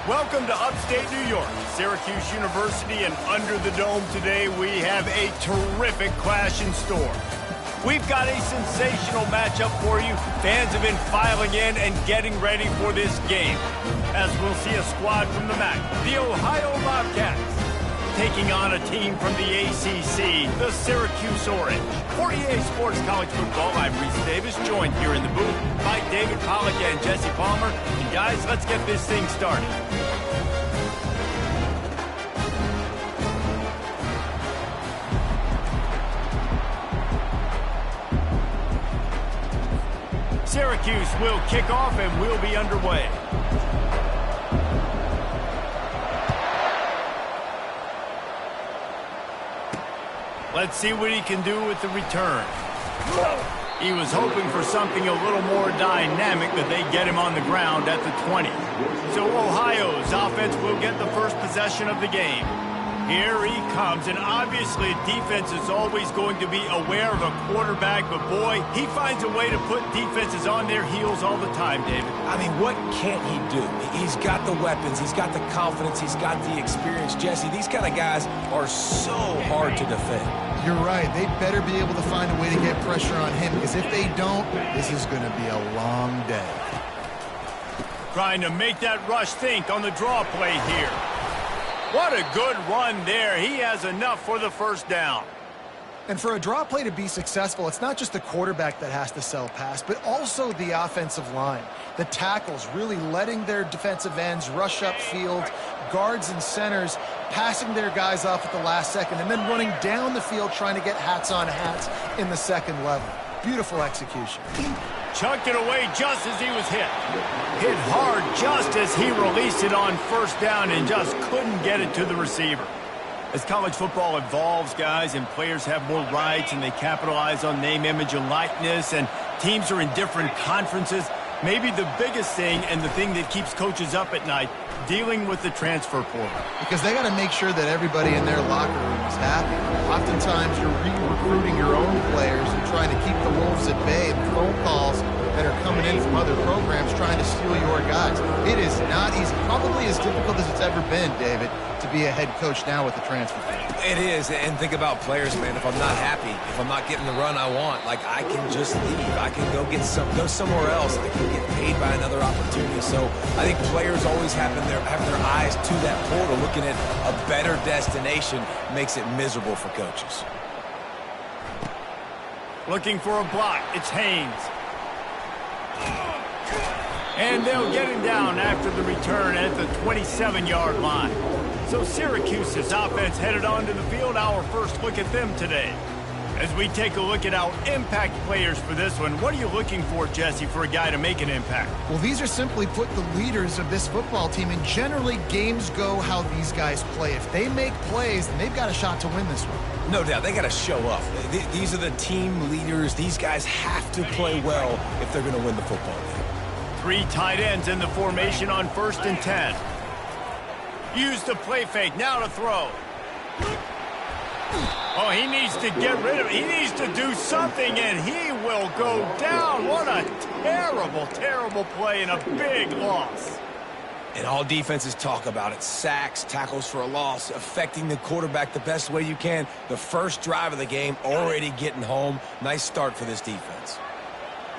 Welcome to upstate New York, Syracuse University, and under the dome today we have a terrific clash in store. We've got a sensational matchup for you. Fans have been filing in and getting ready for this game, as we'll see a squad from the MAC, the Ohio Bobcats, taking on a team from the ACC, the Syracuse Orange. For EA Sports College Football, I'm Reese Davis, joined here in the booth by David Pollack and Jesse Palmer. And guys, let's get this thing started. Syracuse will kick off and we'll be underway. Let's see what he can do with the return. He was hoping for something a little more dynamic, but they get him on the ground at the 20. So Ohio's offense will get the first possession of the game. Here he comes, and obviously defense is always going to be aware of a quarterback, but boy, he finds a way to put defenses on their heels all the time, David. I mean, what can't he do? He's got the weapons, he's got the confidence, he's got the experience. Jesse, these kind of guys are so hard to defend. You're right. They better be able to find a way to get pressure on him, because if they don't, this is going to be a long day. Trying to make that rush think on the draw play here. What a good run there. He has enough for the first down. And for a draw play to be successful, it's not just the quarterback that has to sell pass, but also the offensive line. The tackles really letting their defensive ends rush upfield, guards and centers passing their guys off at the last second, and then running down the field trying to get hats on hats in the second level. Beautiful execution. Chucked it away just as he was hit. Hit hard just as he released it on first down and just couldn't get it to the receiver. As college football evolves, guys, and players have more rights and they capitalize on name, image, and likeness, and teams are in different conferences, maybe the biggest thing and the thing that keeps coaches up at night, dealing with the transfer portal. Because they got to make sure that everybody in their locker room is happy. Oftentimes you're re-recruiting your own players and trying to keep the wolves at bay, and phone calls that are coming in from other programs trying to steal your guys. It is not easy, probably as difficult as it's ever been, David, to be a head coach now with the transfer portal. It is, and think about players, man. If I'm not happy, if I'm not getting the run I want, like, I can just leave. I can go somewhere else. I can get paid by another opportunity. So I think players always have their eyes to that portal, looking at a better destination makes it miserable for coaches. Looking for a block. It's Haynes. And they'll get him down after the return at the 27-yard line. So Syracuse's offense headed onto the field. Our first look at them today. As we take a look at our impact players for this one, what are you looking for, Jesse, for a guy to make an impact? Well, these are simply put the leaders of this football team, and generally games go how these guys play. If they make plays, then they've got a shot to win this one. No doubt, they got to show up. These are the team leaders. These guys have to play well if they're going to win the football game. 3 tight ends in the formation on 1st and 10. Use the play fake, now to throw. Oh, he needs to get rid of it. He needs to do something, and he will go down. What a terrible, terrible play and a big loss. And all defenses talk about it. Sacks, tackles for a loss, affecting the quarterback the best way you can. The first drive of the game, already getting home. Nice start for this defense.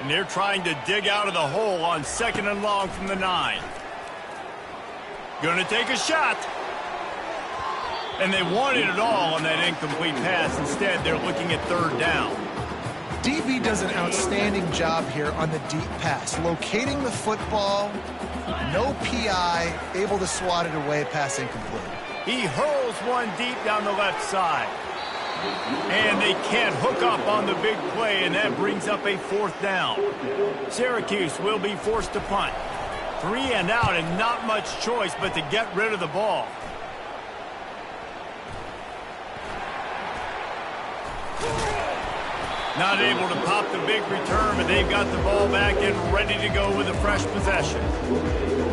And they're trying to dig out of the hole on 2nd and long from the 9. Gonna take a shot. And they wanted it all on that incomplete pass. Instead, they're looking at 3rd down. DB does an outstanding job here on the deep pass, locating the football, no PI, able to swat it away, pass incomplete. He hurls one deep down the left side. And they can't hook up on the big play, and that brings up a 4th down. Syracuse will be forced to punt. 3 and out, and not much choice but to get rid of the ball. Not able to pop the big return, but they've got the ball back and ready to go with a fresh possession.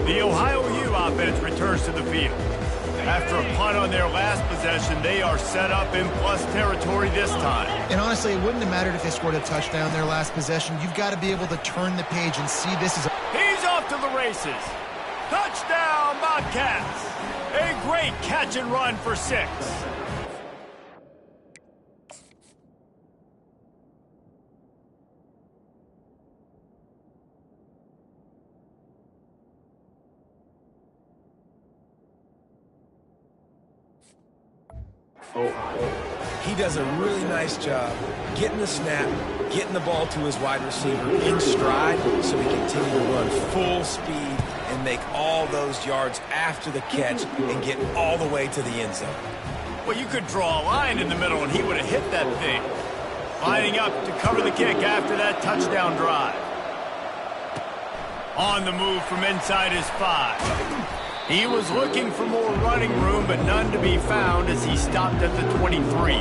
The Ohio U offense returns to the field. After a punt on their last possession, they are set up in plus territory this time. And honestly, it wouldn't have mattered if they scored a touchdown their last possession. You've got to be able to turn the page and see this as a... He's off to the races. Touchdown, Bobcats! A great catch and run for 6. He does a really nice job getting the snap, getting the ball to his wide receiver in stride so he can continue to run full speed and make all those yards after the catch and get all the way to the end zone. Well, you could draw a line in the middle and he would have hit that thing. Lining up to cover the kick after that touchdown drive. On the move from inside his 5. He was looking for more running room, but none to be found as he stopped at the 23.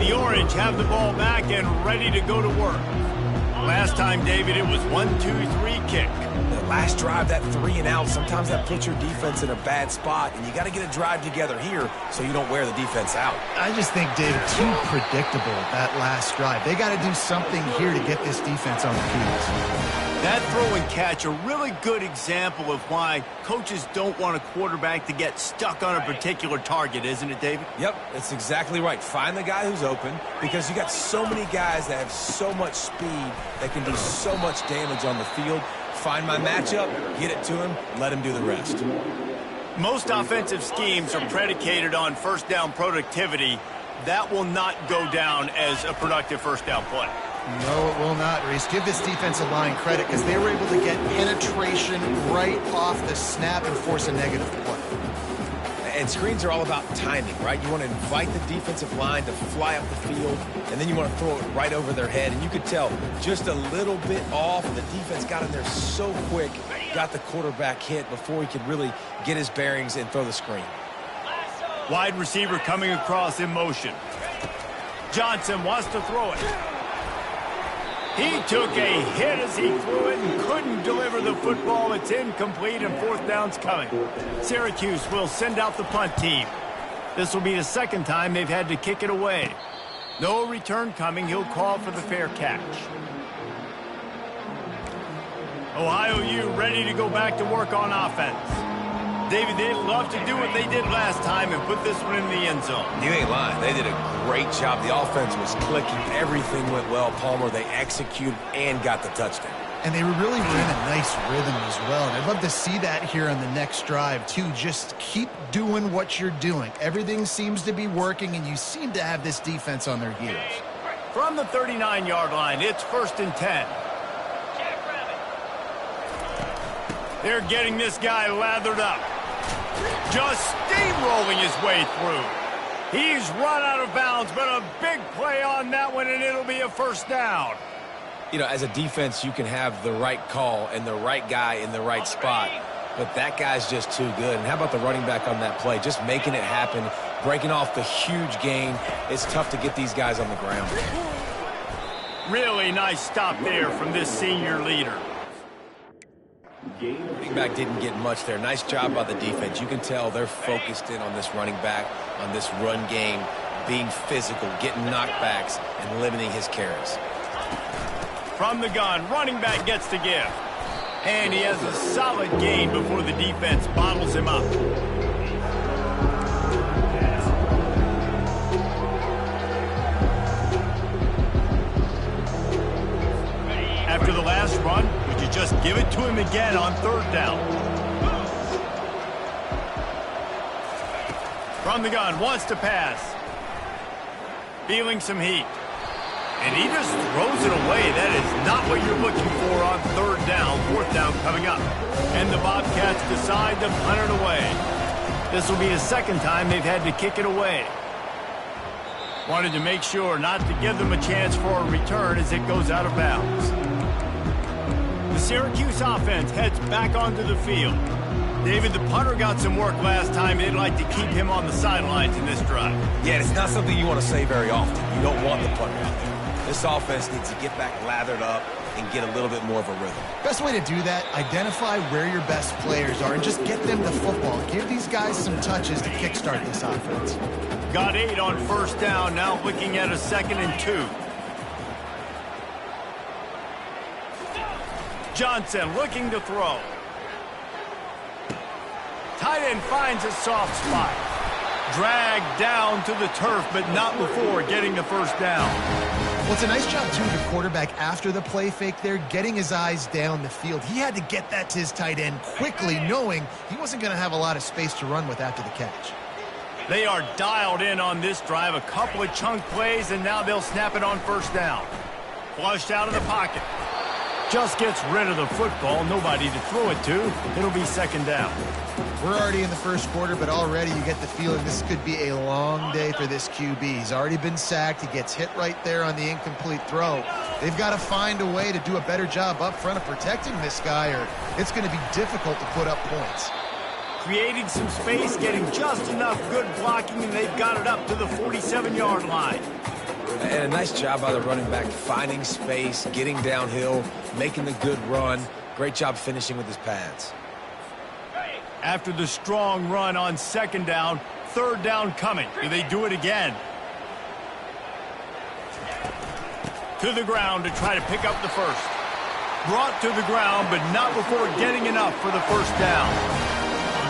The Orange have the ball back and ready to go to work. Last time, David, it was 1-2-3 kick. The last drive, that 3 and out, sometimes that puts your defense in a bad spot, and you got to get a drive together here so you don't wear the defense out. I just think, David, too predictable, that last drive. They got to do something here to get this defense on their heels. That throw and catch, a really good example of why coaches don't want a quarterback to get stuck on a particular target, isn't it, David? Yep, that's exactly right. Find the guy who's open because you got so many guys that have so much speed that can do so much damage on the field. Find my matchup, get it to him, let him do the rest. Most offensive schemes are predicated on first down productivity. That will not go down as a productive first down play. No, it will not, Reese. Give this defensive line credit because they were able to get penetration right off the snap and force a negative play. And screens are all about timing, right? You want to invite the defensive line to fly up the field, and then you want to throw it right over their head. And you could tell just a little bit off, and the defense got in there so quick, got the quarterback hit before he could really get his bearings and throw the screen. Wide receiver coming across in motion. Johnson wants to throw it. He took a hit as he threw it and couldn't deliver the football. It's incomplete and fourth down's coming. Syracuse will send out the punt team. This will be the second time they've had to kick it away. No return coming. He'll call for the fair catch. Ohio U ready to go back to work on offense. David, they'd love to do what they did last time and put this one in the end zone. You ain't lying. They did a great job. The offense was clicking. Everything went well. Palmer, they executed and got the touchdown. And they really were in a nice rhythm as well. And I'd love to see that here on the next drive, too. Just keep doing what you're doing. Everything seems to be working, and you seem to have this defense on their heels. From the 39-yard line, it's 1st and 10. They're getting this guy lathered up. Just steamrolling his way through. He's run out of bounds, but a big play on that one, and it'll be a first down. You know, as a defense, you can have the right call and the right guy in the right spot, but that guy's just too good. And how about the running back on that play? Just making it happen, breaking off the huge gain. It's tough to get these guys on the ground. Really nice stop there from this senior leader. Running back didn't get much there. Nice job by the defense. You can tell they're focused in on this running back, on this run game, being physical, getting knockbacks, and limiting his carries. From the gun, running back gets the give. And he has a solid gain before the defense bottles him up. After the last run, would you just give it to him again on 3rd down? From the gun, wants to pass. Feeling some heat. And he just throws it away. That is not what you're looking for on 3rd down. 4th down coming up. And the Bobcats decide to punt it away. This will be the second time they've had to kick it away. Wanted to make sure not to give them a chance for a return as it goes out of bounds. The Syracuse offense heads back onto the field. David, the punter got some work last time. They'd like to keep him on the sidelines in this drive. Yeah, it's not something you want to say very often. You don't want the punter out there. This offense needs to get back lathered up and get a little bit more of a rhythm. Best way to do that, identify where your best players are and just get them the football. Give these guys some touches to kickstart this offense. Got 8 on 1st down, now looking at a 2nd and 2. Johnson looking to throw. Tight end finds a soft spot. Dragged down to the turf, but not before getting the first down. Well, it's a nice job, too, of the quarterback after the play fake there, getting his eyes down the field. He had to get that to his tight end quickly, knowing he wasn't going to have a lot of space to run with after the catch. They are dialed in on this drive. A couple of chunk plays, and now they'll snap it on first down. Flushed out of the pocket. Just gets rid of the football. Nobody to throw it to. It'll be second down. We're already in the first quarter, but already you get the feeling this could be a long day for this QB. He's already been sacked. He gets hit right there on the incomplete throw. They've got to find a way to do a better job up front of protecting this guy, or it's going to be difficult to put up points. Creating some space, getting just enough good blocking, and they've got it up to the 47-yard line. And a nice job by the running back, finding space, getting downhill, making the good run. Great job finishing with his pads. After the strong run on second down, third down coming. Do they do it again? To the ground to try to pick up the first. Brought to the ground, but not before getting enough for the first down.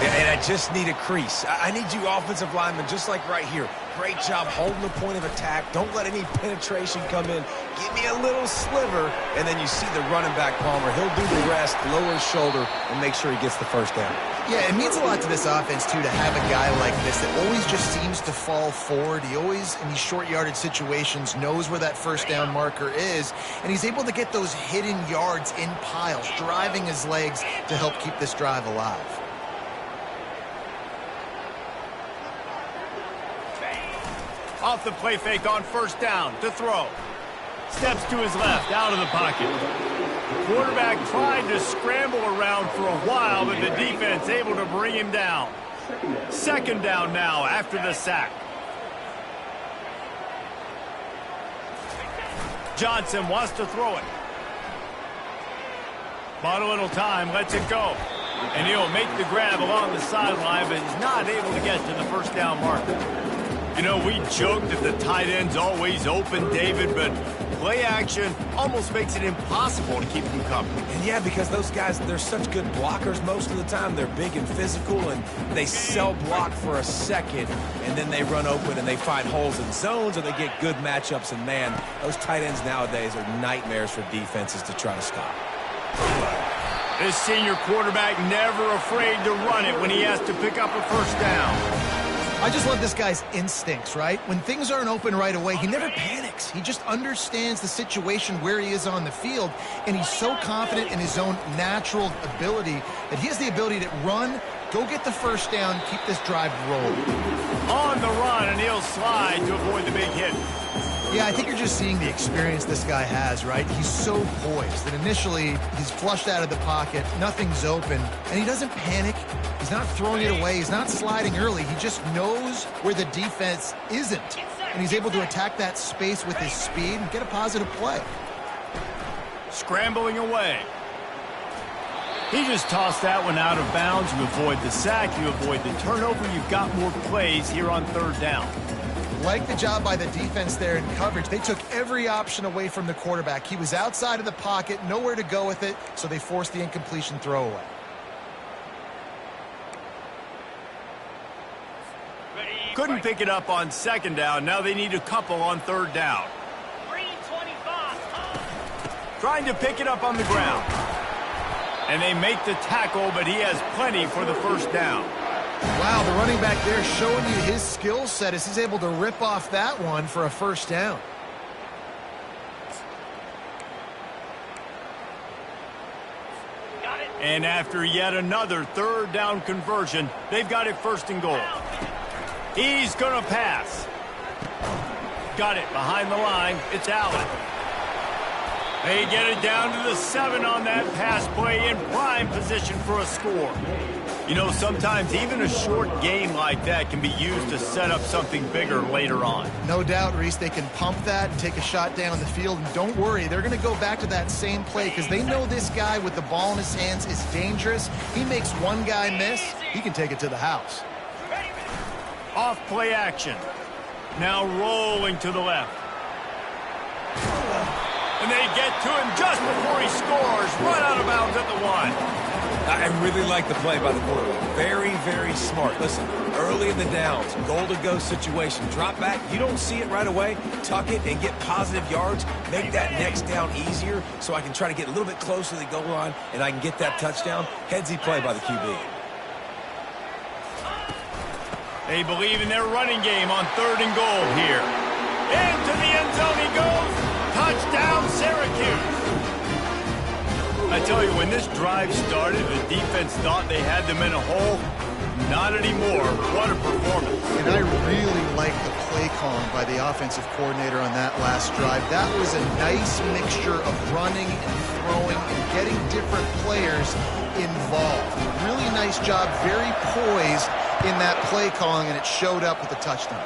And I just need a crease. I need you offensive linemen, just like right here. Great job holding the point of attack. Don't let any penetration come in. Give me a little sliver, and then you see the running back, Palmer. He'll do the rest, lower his shoulder, and make sure he gets the first down. Yeah, it means a lot to this offense, too, to have a guy like this that always just seems to fall forward. He always, in these short yardage situations, knows where that first down marker is, and he's able to get those hidden yards in piles, driving his legs to help keep this drive alive. Off the play fake on first down to throw. Steps to his left, out of the pocket. The quarterback tried to scramble around for a while, but the defense able to bring him down. Second down now after the sack. Johnson wants to throw it. Bought a little time, lets it go. And he'll make the grab along the sideline, but he's not able to get to the first down marker. You know, we joke that the tight end's always open, David, but play action almost makes it impossible to keep them covered. And yeah, because those guys, they're such good blockers most of the time. They're big and physical, and they sell block for a second, and then they run open and they find holes in zones, or they get good matchups. And, man, those tight ends nowadays are nightmares for defenses to try to stop. This senior quarterback never afraid to run it when he has to pick up a first down. I just love this guy's instincts, right? When things aren't open right away, he never panics. He just understands the situation where he is on the field, and he's so confident in his own natural ability that he has the ability to run, go get the first down, keep this drive rolling. On the run, and he'll slide to avoid the big hit. Yeah, I think you're just seeing the experience this guy has, right? He's so poised that initially he's flushed out of the pocket, nothing's open, and he doesn't panic. He's not throwing it away. He's not sliding early. He just knows where the defense isn't, and he's able to attack that space with his speed and get a positive play. Scrambling away. He just tossed that one out of bounds. You avoid the sack, you avoid the turnover. You've got more plays here on third down. Like the job by the defense there in coverage. They took every option away from the quarterback. He was outside of the pocket, nowhere to go with it, so they forced the incompletion throw away. Couldn't pick it up on second down. Now they need a couple on third down. Trying to pick it up on the ground. And they make the tackle, but he has plenty for the first down. Wow, the running back there showing you his skill set as he's able to rip off that one for a first down. And after yet another third down conversion, they've got it first and goal. He's going to pass. Got it behind the line. It's Allen. They get it down to the 7 on that pass play, in prime position for a score. You know, sometimes even a short game like that can be used to set up something bigger later on. No doubt, Reese, they can pump that and take a shot down the field. And don't worry, they're going to go back to that same play because they know this guy with the ball in his hands is dangerous. He makes one guy miss, he can take it to the house. Off play action. Now rolling to the left. And they get to him just before he scores. Run out of bounds at the 1. I really like the play by the quarterback. Very, very smart. Listen, early in the downs, goal-to-go situation. Drop back, you don't see it right away. Tuck it and get positive yards. Make that next down easier so I can try to get a little bit closer to the goal line and I can get that touchdown. Headsy play by the QB. They believe in their running game on 3rd and goal here. Into the end zone he goes. Touchdown, Syracuse. I tell you, when this drive started, the defense thought they had them in a hole. Not anymore. What a performance. And I really like the play calling by the offensive coordinator on that last drive. That was a nice mixture of running and throwing and getting different players involved. Really nice job, very poised in that play calling, and it showed up with a touchdown.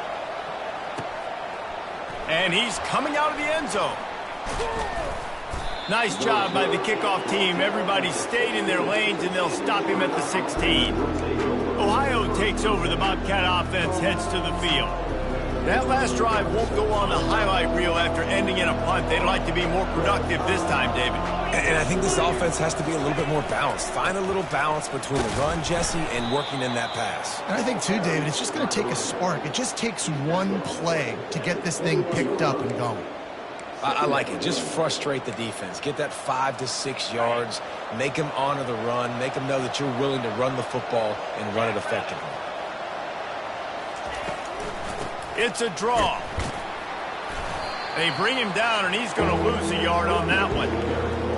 And he's coming out of the end zone. Nice job by the kickoff team. Everybody stayed in their lanes, and they'll stop him at the 16. Ohio takes over. The Bobcat offense heads to the field. That last drive won't go on the highlight reel after ending in a punt. They'd like to be more productive this time, David. And I think this offense has to be a little bit more balanced. Find a little balance between the run, Jesse, and working in that pass. And I think, too, David, it's just going to take a spark. It just takes one play to get this thing picked up and going. I like it. Just frustrate the defense. Get that 5 to 6 yards. Make them honor the run. Make them know that you're willing to run the football and run it effectively. It's a draw. They bring him down, and he's going to lose a yard on that one.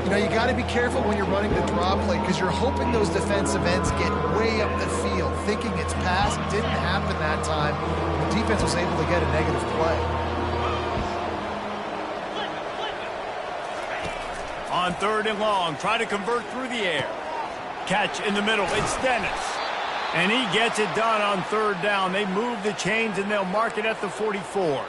You know, you got to be careful when you're running the draw play because you're hoping those defensive ends get way up the field, thinking it's pass. It didn't happen that time. The defense was able to get a negative play. On 3rd and long, try to convert through the air. Catch in the middle, it's Dennis. And he gets it done on 3rd down. They move the chains, and they'll mark it at the 44.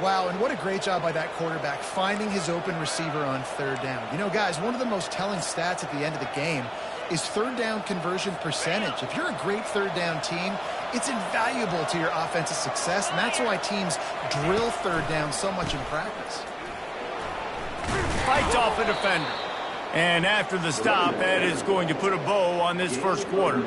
Wow, and what a great job by that quarterback, finding his open receiver on 3rd down. You know, guys, one of the most telling stats at the end of the game is 3rd down conversion percentage. If you're a great 3rd down team, it's invaluable to your offensive success, and that's why teams drill 3rd down so much in practice. Fights off a defender. And after the stop, that is going to put a bow on this first quarter.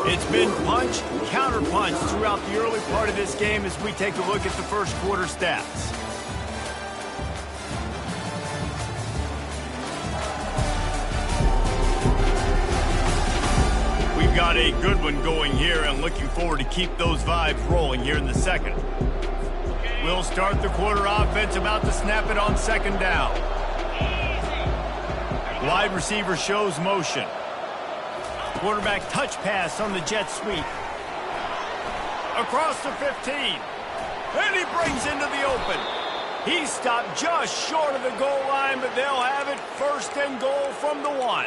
It's been punch, counter-punch throughout the early part of this game as we take a look at the first quarter stats. We've got a good one going here and looking forward to keep those vibes rolling here in the second. We'll start the quarter offense, about to snap it on 2nd down. Wide receiver shows motion. Quarterback touch pass on the jet sweep. Across the 15. And he breaks into the open. He stopped just short of the goal line, but they'll have it 1st and goal from the 1.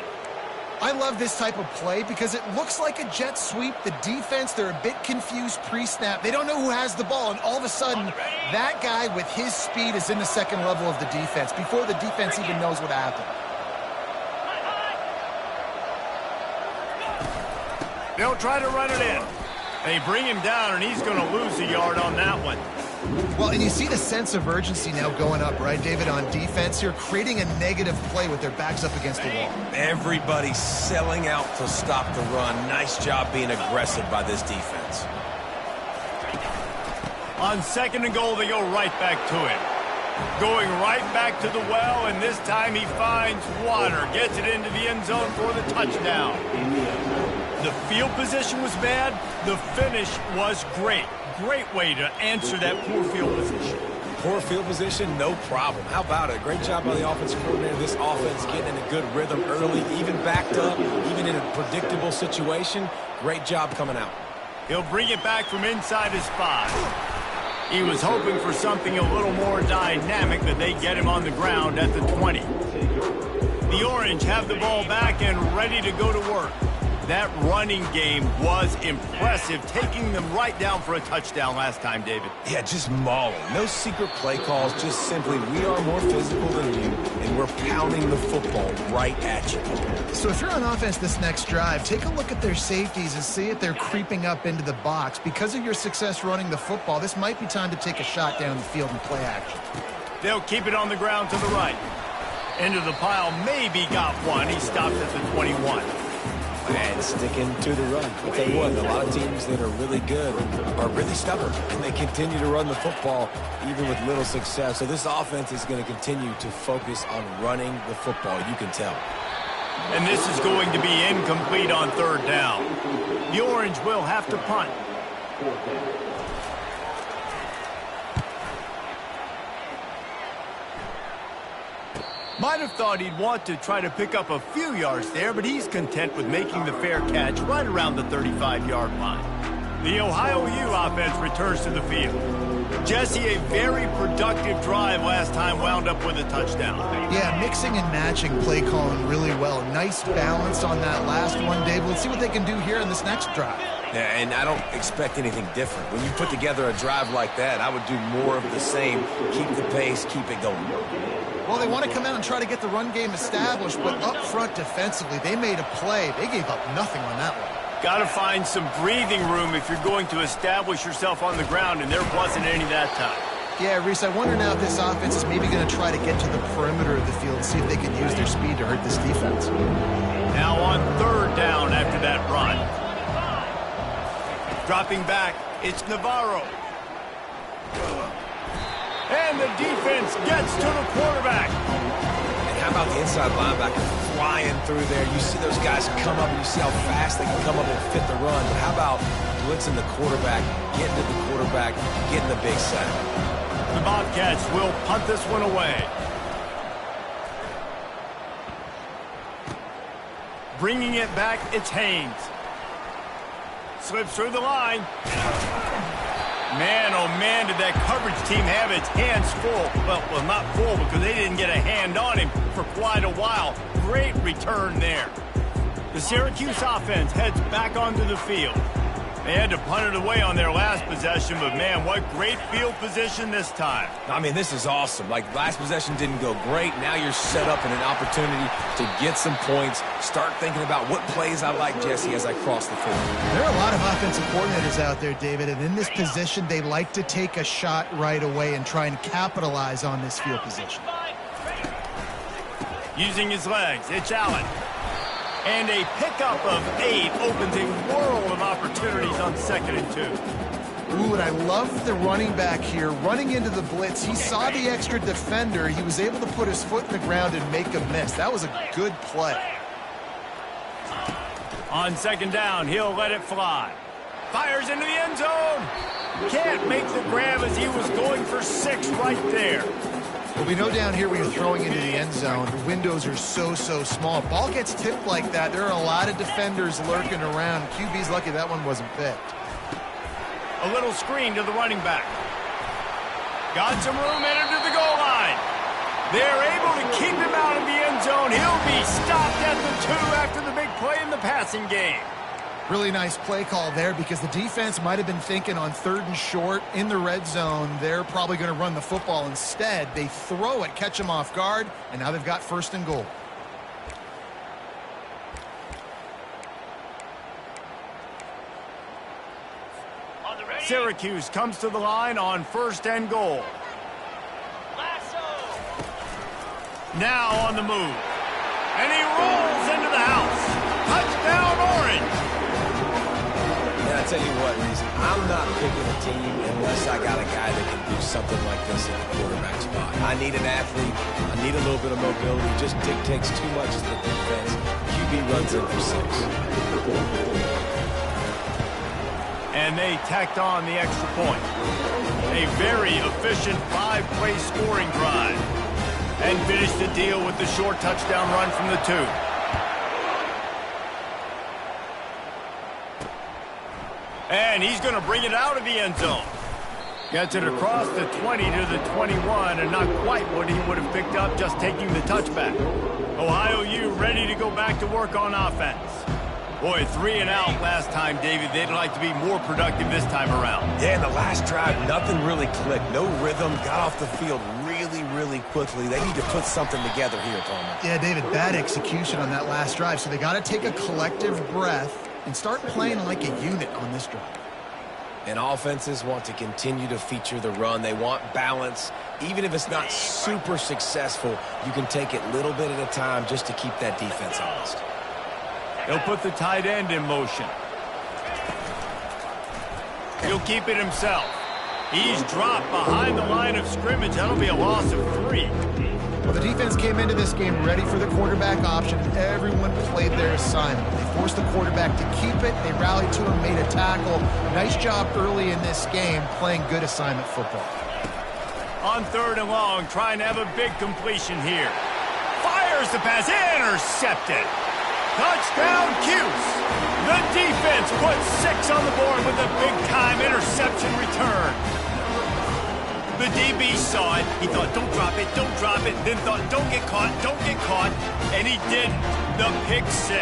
I love this type of play because it looks like a jet sweep. The defense, they're a bit confused pre-snap. They don't know who has the ball, and all of a sudden, that guy with his speed is in the 2nd level of the defense before the defense even knows what happened. They'll try to run it in. They bring him down, and he's going to lose a yard on that one. Well, and you see the sense of urgency now going up, right, David, on defense here, creating a negative play with their backs up against the wall. Everybody's selling out to stop the run. Nice job being aggressive by this defense. On 2nd and goal, they go right back to him. Going right back to the well, and this time he finds water. Gets it into the end zone for the touchdown. The field position was bad. The finish was great. Great way to answer that poor field position. Poor field position, no problem. How about it? Great job by the offensive coordinator. This offense getting in a good rhythm early, even backed up, even in a predictable situation. Great job coming out. He'll bring it back from inside his 5. He was hoping for something a little more dynamic, but they get him on the ground at the 20. The Orange have the ball back and ready to go to work. That running game was impressive, taking them right down for a touchdown last time, David. Yeah, just mauling. No secret play calls, just simply we are more physical than you, and we're pounding the football right at you. So if you're on offense this next drive, take a look at their safeties and see if they're creeping up into the box. Because of your success running the football, this might be time to take a shot down the field and play action. They'll keep it on the ground to the right. Into the pile, maybe got one. He stopped at the 21. And sticking to the run. I'll tell you what, a lot of teams that are really good are really stubborn, and they continue to run the football even with little success. So this offense is going to continue to focus on running the football, you can tell. And this is going to be incomplete on third down. The Orange will have to punt. Might have thought he'd want to try to pick up a few yards there, but he's content with making the fair catch right around the 35-yard line. The Ohio U offense returns to the field. Jesse, a very productive drive last time, wound up with a touchdown. Yeah, mixing and matching play calling really well. Nice balance on that last one, Dave. Let's see what they can do here in this next drive. Yeah, and I don't expect anything different. When you put together a drive like that, I would do more of the same. Keep the pace, keep it going. Well, they want to come out and try to get the run game established, but up front defensively, they made a play. They gave up nothing on that one. Got to find some breathing room if you're going to establish yourself on the ground, and there wasn't any that time. Yeah, Reese, I wonder now if this offense is maybe going to try to get to the perimeter of the field and see if they can use their speed to hurt this defense. Now on third down after that run. Dropping back, it's Navarro. And the defense gets to the quarterback. And how about the inside linebacker flying through there? You see those guys come up, and you see how fast they can come up and fit the run. But how about blitzing the quarterback, getting to the quarterback, getting the big sack? The Bobcats will punt this one away. Bringing it back, it's Haynes. Slips through the line. Man, oh man, did that coverage team have its hands full. Well, not full because they didn't get a hand on him for quite a while. Great return there. The Syracuse offense heads back onto the field. They had to punt it away on their last possession, but man, what great field position this time. I mean, this is awesome. Like, last possession didn't go great. Now you're set up in an opportunity to get some points. Start thinking about what plays I like, Jesse, as I cross the field. There are a lot of offensive coordinators out there, David, and in this position, they like to take a shot right away and try and capitalize on this field position. Using his legs, it's Allen. And a pickup of 8 opens a world of opportunities on 2nd and 2. Ooh, and I love the running back here. Running into the blitz, he saw the extra defender. He was able to put his foot in the ground and make a miss. That was a good play. On 2nd down, he'll let it fly. Fires into the end zone. Can't make the grab as he was going for 6 right there. Well, we know down here when you're throwing into the end zone, the windows are so small. Ball gets tipped like that, there are a lot of defenders lurking around. QB's lucky that one wasn't picked. A little screen to the running back. Got some room, entered to the goal line. They're able to keep him out of the end zone. He'll be stopped at the 2 after the big play in the passing game. Really nice play call there because the defense might have been thinking on 3rd and short in the red zone. They're probably going to run the football instead. They throw it, catch them off guard, and now they've got 1st and goal. Syracuse comes to the line on 1st and goal. Now on the move. And he rolls into the house. Touchdown, Orange. I tell you what, Reese, I'm not picking a team unless I got a guy that can do something like this at the quarterback spot. I need an athlete. I need a little bit of mobility. Just dictates too much to the defense. QB runs in for 6. And they tacked on the extra point. A very efficient 5-play scoring drive. And finish the deal with the short touchdown run from the 2. And he's going to bring it out of the end zone. Gets it across the 20 to the 21, and not quite what he would have picked up just taking the touchback. Ohio U ready to go back to work on offense. Boy, 3 and out last time, David. They'd like to be more productive this time around. Yeah, in the last drive, nothing really clicked. No rhythm, got off the field really quickly. They need to put something together here, Palmer. Yeah, David, bad execution on that last drive, so they got to take a collective breath and start playing like a unit on this drive. And offenses want to continue to feature the run. They want balance. Even if it's not super successful, you can take it little bit at a time just to keep that defense honest. He'll put the tight end in motion. He'll keep it himself. He's dropped behind the line of scrimmage. That'll be a loss of 3. Well, the defense came into this game ready for the quarterback option. Everyone played their assignment. They forced the quarterback to keep it. They rallied to him, made a tackle. Nice job early in this game playing good assignment football. On 3rd and long, trying to have a big completion here. Fires the pass, intercepted. Touchdown, Cuse. The defense puts 6 on the board with a big-time interception return. The DB saw it. He thought, don't drop it, then thought, don't get caught, and he did the pick 6.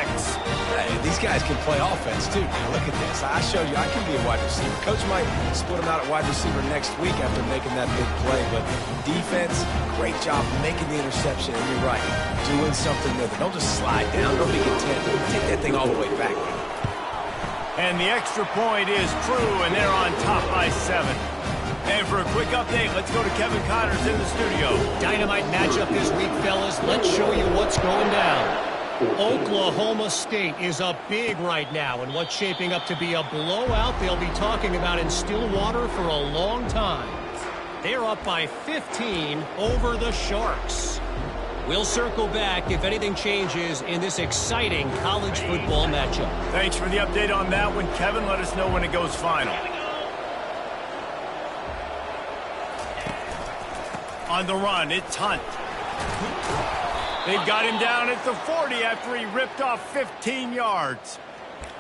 Hey, these guys can play offense, too. Now, look at this. I showed you I can be a wide receiver. Coach might split him out at wide receiver next week after making that big play, but defense, great job making the interception, and you're right, doing something with it. Don't just slide down. Don't be content. Take that thing all the way back. And the extra point is true, and they're on top by 7. And for a quick update, let's go to Kevin Connors in the studio. Dynamite matchup this week, fellas. Let's show you what's going down. Oklahoma State is up big right now, and what's shaping up to be a blowout they'll be talking about in Stillwater for a long time. They're up by 15 over the Sharks. We'll circle back if anything changes in this exciting college football matchup. Thanks for the update on that one, Kevin. Let us know when it goes final. On the run, it's Hunt. They've got him down at the 40 after he ripped off 15 yards.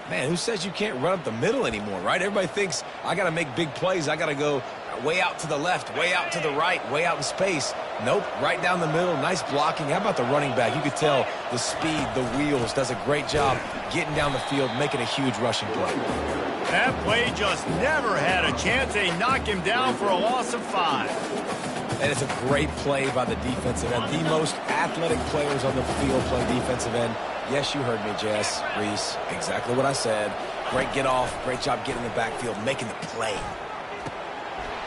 Man, who says you can't run up the middle anymore, right? Everybody thinks I got to make big plays. I got to go way out to the left, way out to the right, way out in space. Nope, right down the middle, nice blocking. How about the running back? You could tell the speed, the wheels, does a great job getting down the field, making a huge rushing play. That play just never had a chance. They knock him down for a loss of 5. And it's a great play by the defensive end. The most athletic players on the field play defensive end. Yes, you heard me, Jess, Reese. Exactly what I said. Great get off. Great job getting in the backfield, making the play.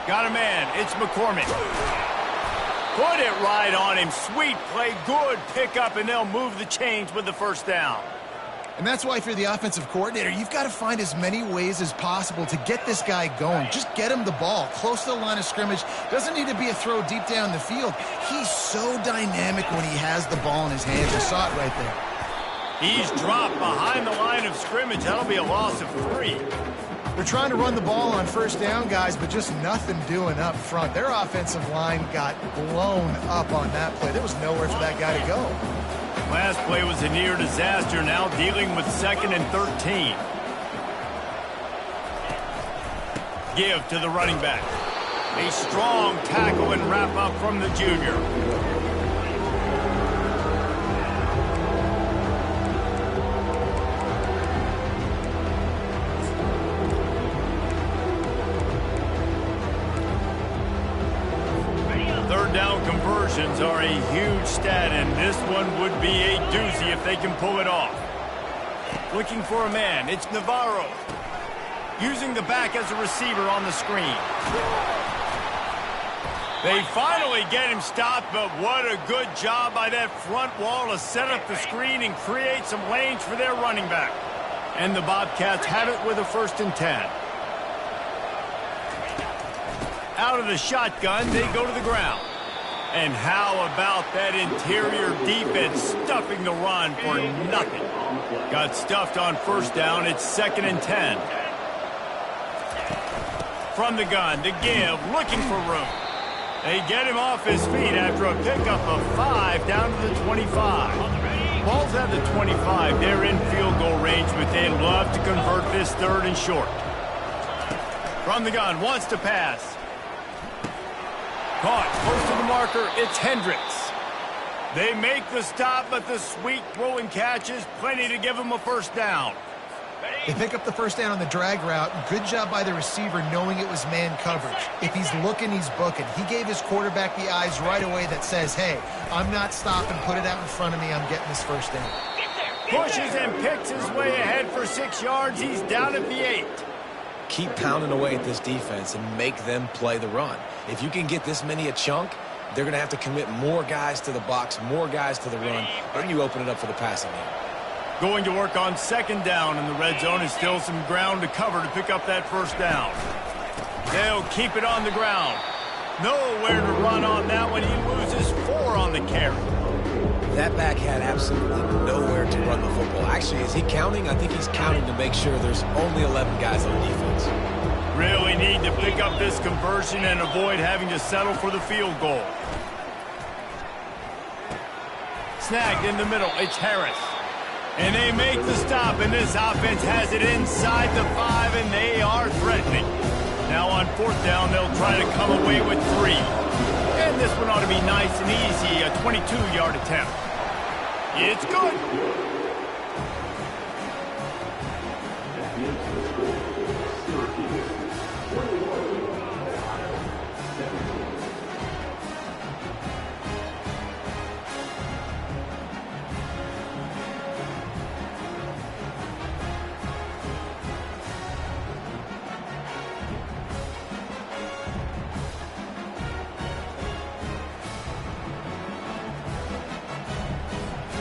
Got a man. It's McCormick. Put it right on him. Sweet play. Good pickup, and they'll move the chains with the first down. And that's why if you're the offensive coordinator, you've got to find as many ways as possible to get this guy going. Just get him the ball close to the line of scrimmage. Doesn't need to be a throw deep down the field. He's so dynamic when he has the ball in his hands. You saw it right there. He's dropped behind the line of scrimmage. That'll be a loss of 3. They're trying to run the ball on first down, guys, but just nothing doing up front. Their offensive line got blown up on that play. There was nowhere for that guy to go. Last play was a near disaster, now dealing with 2nd and 13. Give to the running back. A strong tackle and wrap up from the junior. Third down conversions are a huge stat, and this one would be a doozy if they can pull it off. Looking for a man, it's Navarro. Using the back as a receiver on the screen. They finally get him stopped, but what a good job by that front wall to set up the screen and create some lanes for their running back. And the Bobcats have it with a 1st and 10. Out of the shotgun, they go to the ground. And how about that interior defense stuffing the run for nothing? Got stuffed on first down. It's 2nd and 10. From the gun, to give, looking for room. They get him off his feet after a pickup of 5 down to the 25. Ball's at the 25. They're in field goal range, but they'd love to convert this 3rd and short. From the gun, wants to pass. Caught, close to the marker, it's Hendricks. They make the stop, but the sweet throw and catch is plenty to give them a first down. They pick up the first down on the drag route. Good job by the receiver knowing it was man coverage. If he's looking, he's booking. He gave his quarterback the eyes right away that says, hey, I'm not stopping. Put it out in front of me. I'm getting this first down. Pushes and picks his way ahead for 6 yards. He's down at the 8. Keep pounding away at this defense and make them play the run. If you can get this many a chunk, they're going to have to commit more guys to the box, more guys to the run. Then you open it up for the passing game. Going to work on second down in the red zone. Is still some ground to cover to pick up that first down. They'll keep it on the ground. Nowhere to run on that one. He loses 4 on the carry. That back had absolutely nowhere to run the football. Actually, is he counting? I think he's counting to make sure there's only 11 guys on defense. Really need to pick up this conversion and avoid having to settle for the field goal. Snagged in the middle. It's Harris. And they make the stop, and this offense has it inside the 5, and they are threatening. Now on fourth down, they'll try to come away with 3. And this one ought to be nice and easy, a 22-yard attempt. It's good.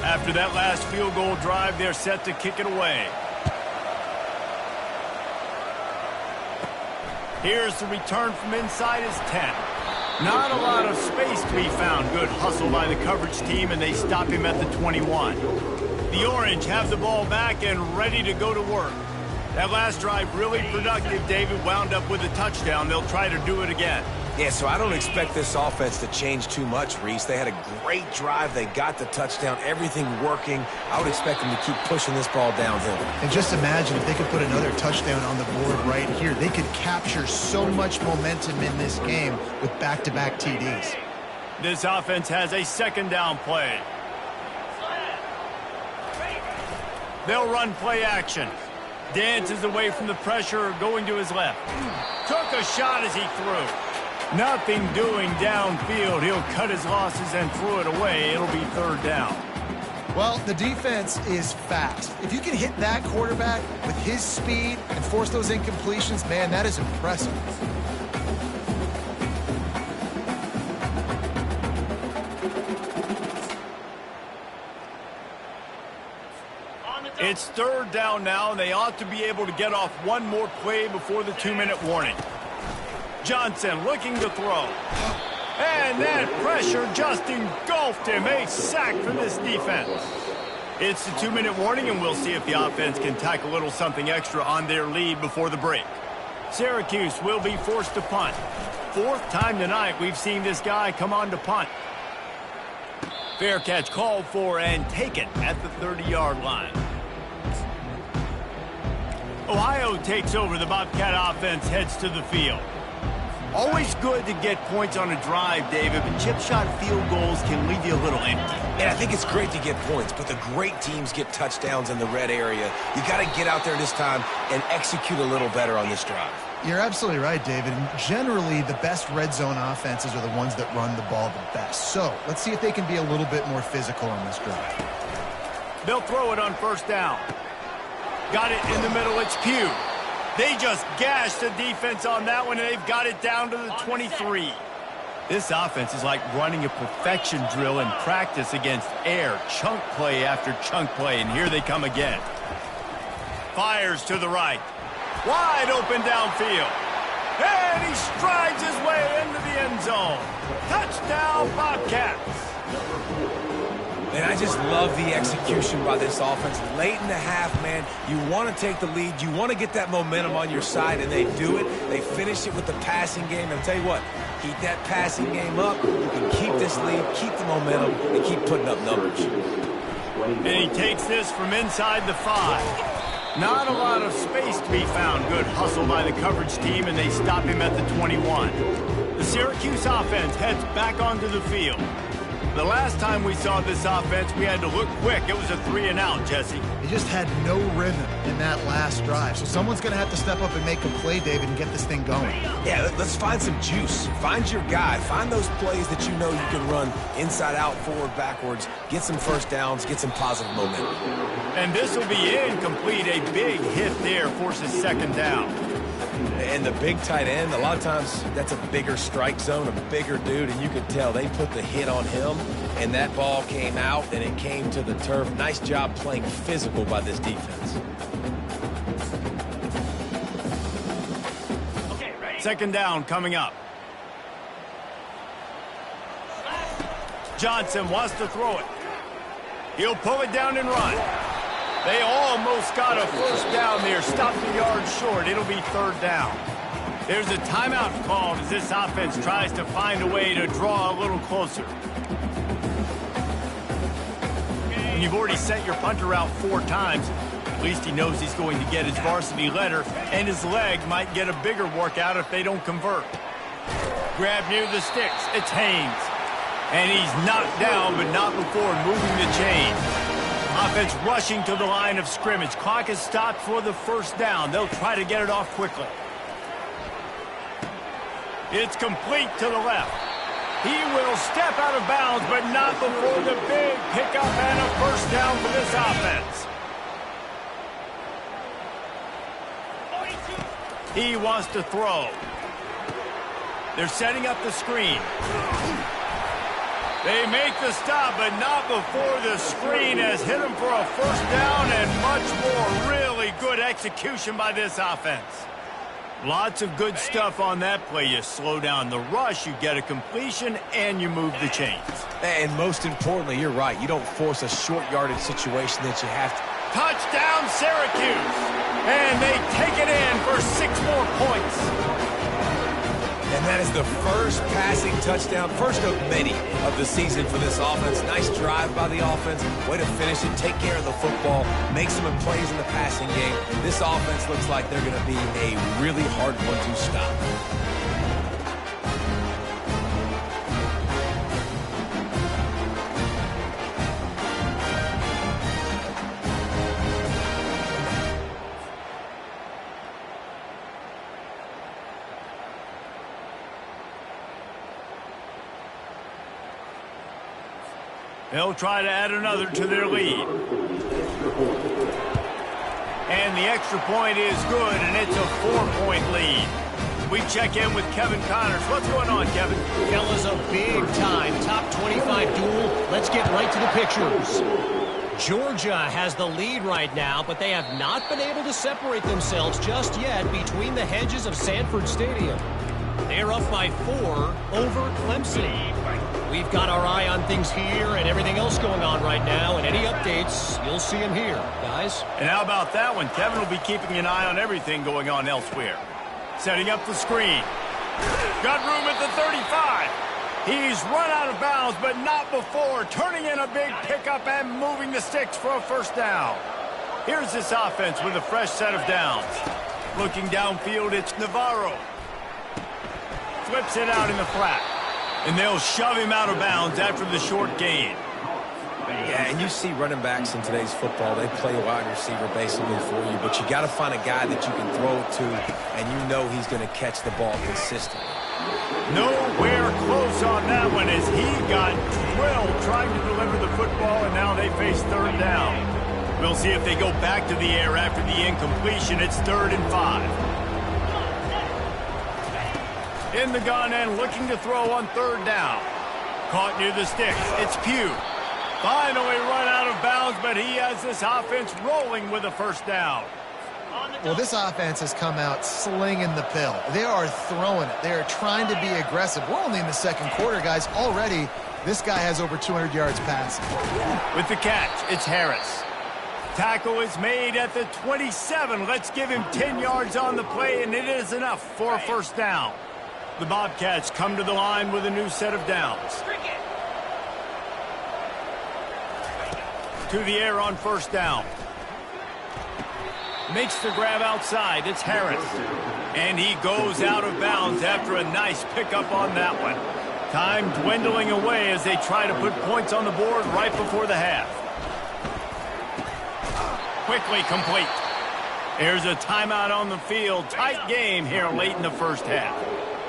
After that last field goal drive, they're set to kick it away. Here's the return from inside his 10. Not a lot of space to be found. Good hustle by the coverage team, and they stop him at the 21. The Orange have the ball back and ready to go to work. That last drive really productive. David wound up with a touchdown. They'll try to do it again. Yeah, so I don't expect this offense to change too much, Reese. They had a great drive. They got the touchdown, everything working. I would expect them to keep pushing this ball downhill. And just imagine if they could put another touchdown on the board right here. They could capture so much momentum in this game with back-to-back TDs. This offense has a second down play. They'll run play action. Dances away from the pressure, going to his left. Took a shot as he threw. Nothing doing downfield. He'll cut his losses and throw it away. It'll be third down. Well, the defense is fast. If you can hit that quarterback with his speed and force those incompletions, man, that is impressive. It's third down now, and they ought to be able to get off one more play before the 2-minute warning. Johnson looking to throw. And that pressure just engulfed him. A sack for this defense. It's the 2-minute warning, and we'll see if the offense can tack a little something extra on their lead before the break. Syracuse will be forced to punt. Fourth time tonight we've seen this guy come on to punt. Fair catch called for and taken at the 30-yard line. Ohio takes over. The Bobcat offense heads to the field. Always good to get points on a drive, David, but chip shot field goals can leave you a little empty. And I think it's great to get points, but the great teams get touchdowns in the red area. You got to get out there this time and execute a little better on this drive. You're absolutely right, David. And generally, the best red zone offenses are the ones that run the ball the best. So let's see if they can be a little bit more physical on this drive. They'll throw it on first down. Got it in the middle. It's Pugh. They just gashed the defense on that one, and they've got it down to the 23. This offense is like running a perfection drill in practice against air. Chunk play after chunk play, and here they come again. Fires to the right. Wide open downfield. And he strides his way into the end zone. Touchdown, Bobcats. And I just love the execution by this offense. Late in the half, man, you want to take the lead. You want to get that momentum on your side, and they do it. They finish it with the passing game. And I'll tell you what, keep that passing game up. You can keep this lead, keep the momentum, and keep putting up numbers. And he takes this from inside the 5. Not a lot of space to be found. Good hustle by the coverage team, and they stop him at the 21. The Syracuse offense heads back onto the field. The last time we saw this offense, we had to look quick. It was a 3-and-out, Jesse. They just had no rhythm in that last drive. So someone's going to have to step up and make a play, David, and get this thing going. Yeah, let's find some juice. Find your guy. Find those plays that you know you can run inside out, forward, backwards. Get some first downs. Get some positive momentum. And this will be incomplete. A big hit there forces second down. And the big tight end, a lot of times that's a bigger strike zone, a bigger dude, and you could tell they put the hit on him, and that ball came out, and it came to the turf. Nice job playing physical by this defense. Second down coming up. Johnson wants to throw it. He'll pull it down and run. They almost got a first down there. Stopped the yard short. It'll be third down. There's a timeout called as this offense tries to find a way to draw a little closer. And you've already sent your punter out 4 times. At least he knows he's going to get his varsity letter, and his leg might get a bigger workout if they don't convert. Grab near the sticks. It's Haynes. And he's knocked down, but not before moving the chain. Offense rushing to the line of scrimmage. Clock is stopped for the first down. They'll try to get it off quickly. It's complete to the left. He will step out of bounds, but not before the big pickup and a first down for this offense. He wants to throw. They're setting up the screen. They make the stop, but not before the screen has hit him for a first down and much more. Really good execution by this offense. Lots of good stuff on that play. You slow down the rush, you get a completion, and you move the chains. And most importantly, you're right. You don't force a short yardage situation that you have to. Touchdown, Syracuse! And they take it in for 6 more points. And that is the first passing touchdown, first of many of the season for this offense. Nice drive by the offense. Way to finish it, take care of the football, make some plays in the passing game. This offense looks like they're going to be a really hard one to stop. They'll try to add another to their lead. And the extra point is good, and it's a 4-point lead. We check in with Kevin Connors. What's going on, Kevin? Fellas, a big-time top 25 duel. Let's get right to the pictures. Georgia has the lead right now, but they have not been able to separate themselves just yet between the hedges of Sanford Stadium. They're up by 4 over Clemson. We've got our eye on things here and everything else going on right now, and any updates, you'll see them here, guys. And how about that one? Kevin will be keeping an eye on everything going on elsewhere. Setting up the screen. Got room at the 35. He's run out of bounds, but not before. Turning in a big pickup and moving the sticks for a first down. Here's this offense with a fresh set of downs. Looking downfield, it's Navarro. Flips it out in the flat. And they'll shove him out of bounds after the short gain. Yeah, and you see running backs in today's football, they play wide receiver basically for you, but you got to find a guy that you can throw it to, and you know he's going to catch the ball consistently. Nowhere close on that one as he got drilled trying to deliver the football, and now they face third down. We'll see if they go back to the air after the incompletion. It's 3rd and 5. In the gun and looking to throw on 3rd down. Caught near the sticks. It's Pugh. Finally run out of bounds, but he has this offense rolling with a first down. Well, this offense has come out slinging the pill. They are throwing it. They are trying to be aggressive. We're only in the 2nd quarter, guys. Already, this guy has over 200 yards passing. With the catch, it's Harris. Tackle is made at the 27. Let's give him 10 yards on the play, and it is enough for a first down. The Bobcats come to the line with a new set of downs. To the air on first down. Makes the grab outside. It's Harris. And he goes out of bounds after a nice pickup on that one. Time dwindling away as they try to put points on the board right before the half. Quickly complete. There's a timeout on the field. Tight game here late in the first half.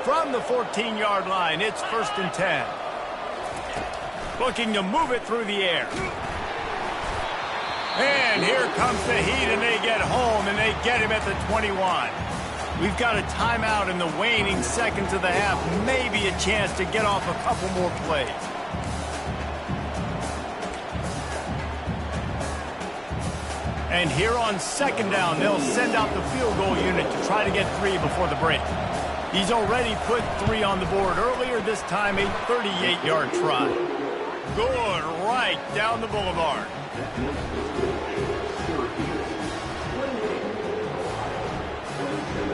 From the 14-yard line, it's 1st and 10. Looking to move it through the air. And here comes the heat, and they get home, and they get him at the 21. We've got a timeout in the waning seconds of the half. Maybe a chance to get off a couple more plays. And here on 2nd down, they'll send out the field goal unit to try to get 3 before the break. He's already put 3 on the board earlier, this time a 38-yard try. Good right down the boulevard.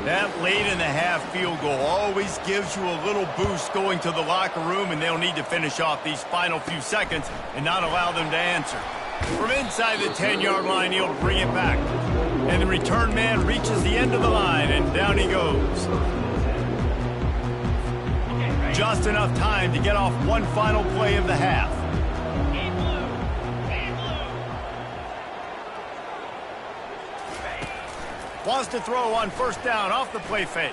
That late in the half field goal always gives you a little boost going to the locker room, and they'll need to finish off these final few seconds and not allow them to answer. From inside the 10-yard line, he'll bring it back. And the return man reaches the end of the line, and down he goes. Just enough time to get off one final play of the half. Wants to throw on 1st down off the play fake.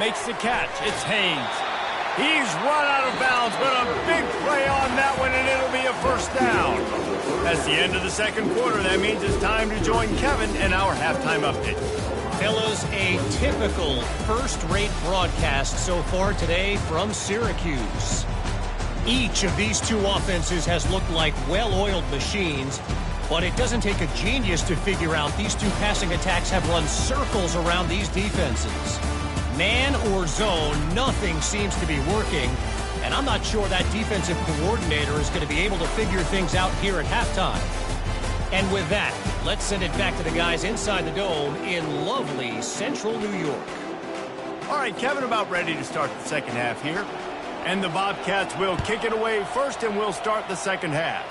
Makes the catch. It's Haynes. He's run out of bounds, but a big play on that one, and it'll be a 1st down. That's the end of the 2nd quarter. That means it's time to join Kevin in our halftime update. Fellas, a typical first-rate broadcast so far today from Syracuse. Each of these two offenses has looked like well-oiled machines, but it doesn't take a genius to figure out these two passing attacks have run circles around these defenses. Man or zone, nothing seems to be working, and I'm not sure that defensive coordinator is going to be able to figure things out here at halftime. And with that, let's send it back to the guys inside the dome in lovely central New York. All right, Kevin, about ready to start the 2nd half here. And the Bobcats will kick it away first, and we'll start the 2nd half.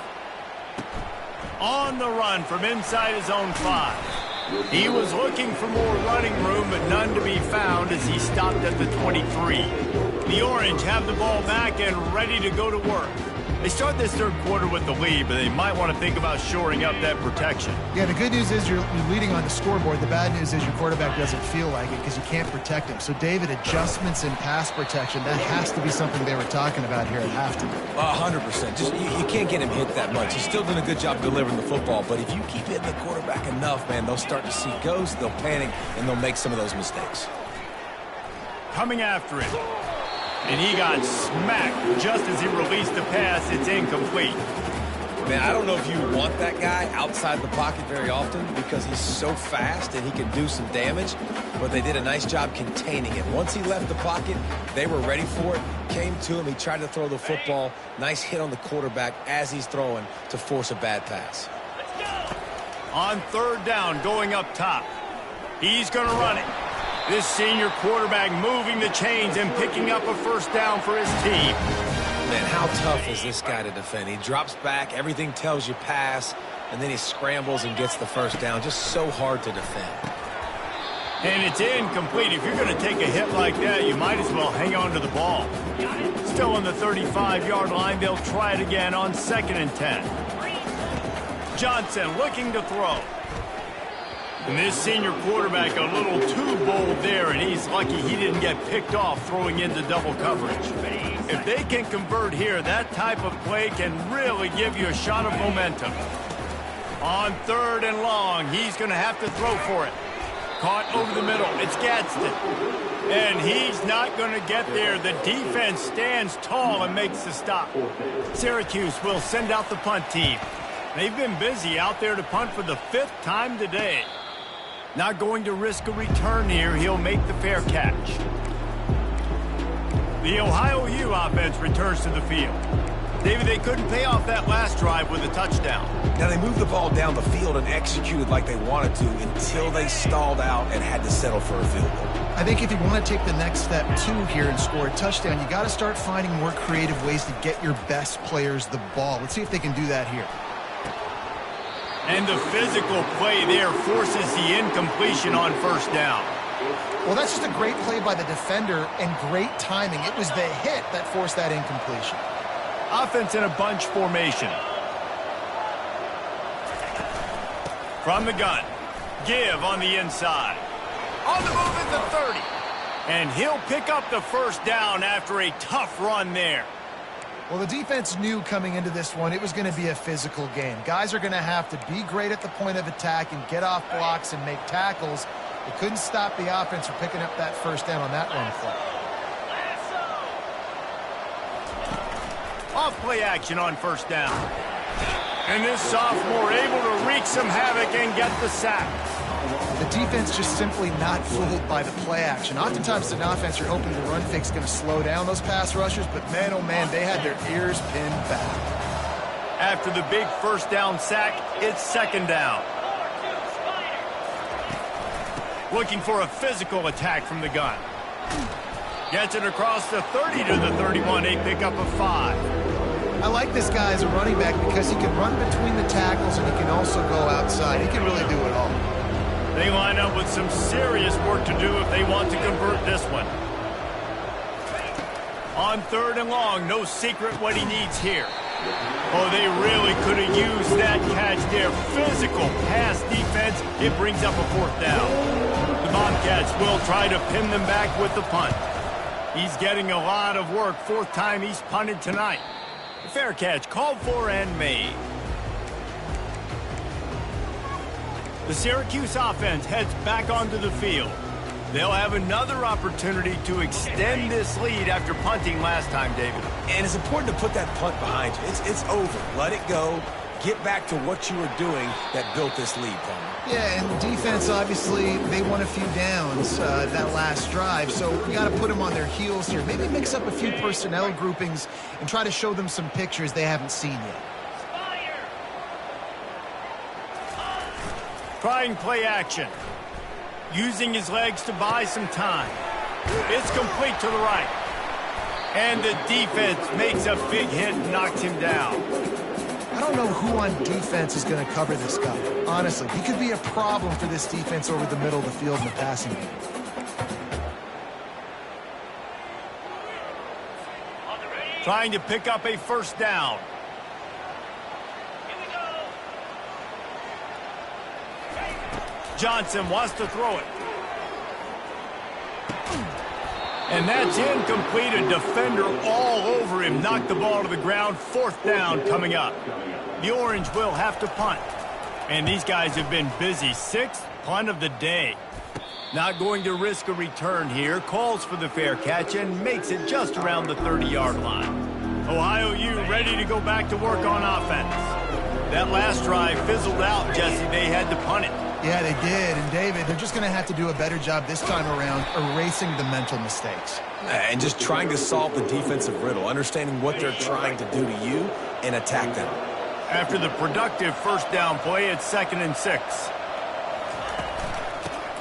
On the run from inside his own 5. He was looking for more running room, but none to be found as he stopped at the 23. The Orange have the ball back and ready to go to work. They start this 3rd quarter with the lead, but they might want to think about shoring up that protection. Yeah, the good news is you're leading on the scoreboard. The bad news is your quarterback doesn't feel like it because you can't protect him. So, David, adjustments in pass protection, that has to be something they were talking about here at halftime. 100%. Just you can't get him hit that much. He's still doing a good job delivering the football, but if you keep hitting the quarterback enough, man, they'll start to see ghosts, they'll panic, and they'll make some of those mistakes. Coming after it. And he got smacked just as he released the pass. It's incomplete. Man, I don't know if you want that guy outside the pocket very often because he's so fast and he can do some damage, but they did a nice job containing him. Once he left the pocket, they were ready for it, came to him, he tried to throw the football. Nice hit on the quarterback as he's throwing to force a bad pass. On 3rd down, going up top. He's going to run it. This senior quarterback moving the chains and picking up a 1st down for his team. Man, how tough is this guy to defend? He drops back, everything tells you pass, and then he scrambles and gets the 1st down. Just so hard to defend. And it's incomplete. If you're going to take a hit like that, you might as well hang on to the ball. Still on the 35-yard line, they'll try it again on 2nd and 10. Johnson looking to throw. And this senior quarterback a little too bold there, and he's lucky he didn't get picked off throwing into double coverage. If they can convert here, that type of play can really give you a shot of momentum. On 3rd and long, he's going to have to throw for it. Caught over the middle. It's Gadsden. And he's not going to get there. The defense stands tall and makes the stop. Syracuse will send out the punt team. They've been busy out there to punt for the 5th time today. Not going to risk a return here. He'll make the fair catch. The Ohio U offense returns to the field. David, they couldn't pay off that last drive with a touchdown. Now, they moved the ball down the field and executed like they wanted to until they stalled out and had to settle for a field goal. I think if you want to take the next step, too, here and score a touchdown, you got to start finding more creative ways to get your best players the ball. Let's see if they can do that here. And the physical play there forces the incompletion on 1st down. Well, that's just a great play by the defender and great timing. It was the hit that forced that incompletion. Offense in a bunch formation. From the gun. Give on the inside. On the move at the 30. And he'll pick up the first down after a tough run there. Well, the defense knew coming into this one it was going to be a physical game. Guys are going to have to be great at the point of attack and get off blocks and make tackles. They couldn't stop the offense from picking up that first down on that run play. Off play action on first down. And this sophomore able to wreak some havoc and get the sack. The defense just simply not fooled by the play action. Oftentimes, an offense, you're hoping the run fake's going to slow down those pass rushers, but man, oh man, they had their ears pinned back. After the big first down sack, it's second down. Looking for a physical attack from the gun. Gets it across the 30 to the 31, a pickup of 5. I like this guy as a running back because he can run between the tackles and he can also go outside. He can really do it all. They line up with some serious work to do if they want to convert this one. On third and long, no secret what he needs here. Oh, they really could have used that catch there. Physical pass defense. It brings up a fourth down. The Bobcats will try to pin them back with the punt. He's getting a lot of work. Fourth time he's punted tonight. The fair catch called for and made. The Syracuse offense heads back onto the field. They'll have another opportunity to extend this lead after punting last time, David. And it's important to put that punt behind you. It's over. Let it go. Get back to what you were doing that built this lead, Palmer. Yeah, and the defense, obviously, they won a few downs that last drive, so we got to put them on their heels here. Maybe mix up a few personnel groupings and try to show them some pictures they haven't seen yet. Trying play action. Using his legs to buy some time. It's complete to the right. And the defense makes a big hit and knocks him down. I don't know who on defense is going to cover this guy. Honestly, he could be a problem for this defense over the middle of the field in the passing game. Trying to pick up a first down. Johnson wants to throw it. And that's incomplete. A defender all over him. Knocked the ball to the ground. Fourth down coming up. The Orange will have to punt. And these guys have been busy. Sixth punt of the day. Not going to risk a return here. Calls for the fair catch and makes it just around the 30-yard line. Ohio U ready to go back to work on offense. That last drive fizzled out, Jesse. They had to punt it. Yeah, they did. And, David, they're just going to have to do a better job this time around erasing the mental mistakes. And just trying to solve the defensive riddle, understanding what they're trying to do to you and attack them. After the productive first down play, it's 2nd and 6.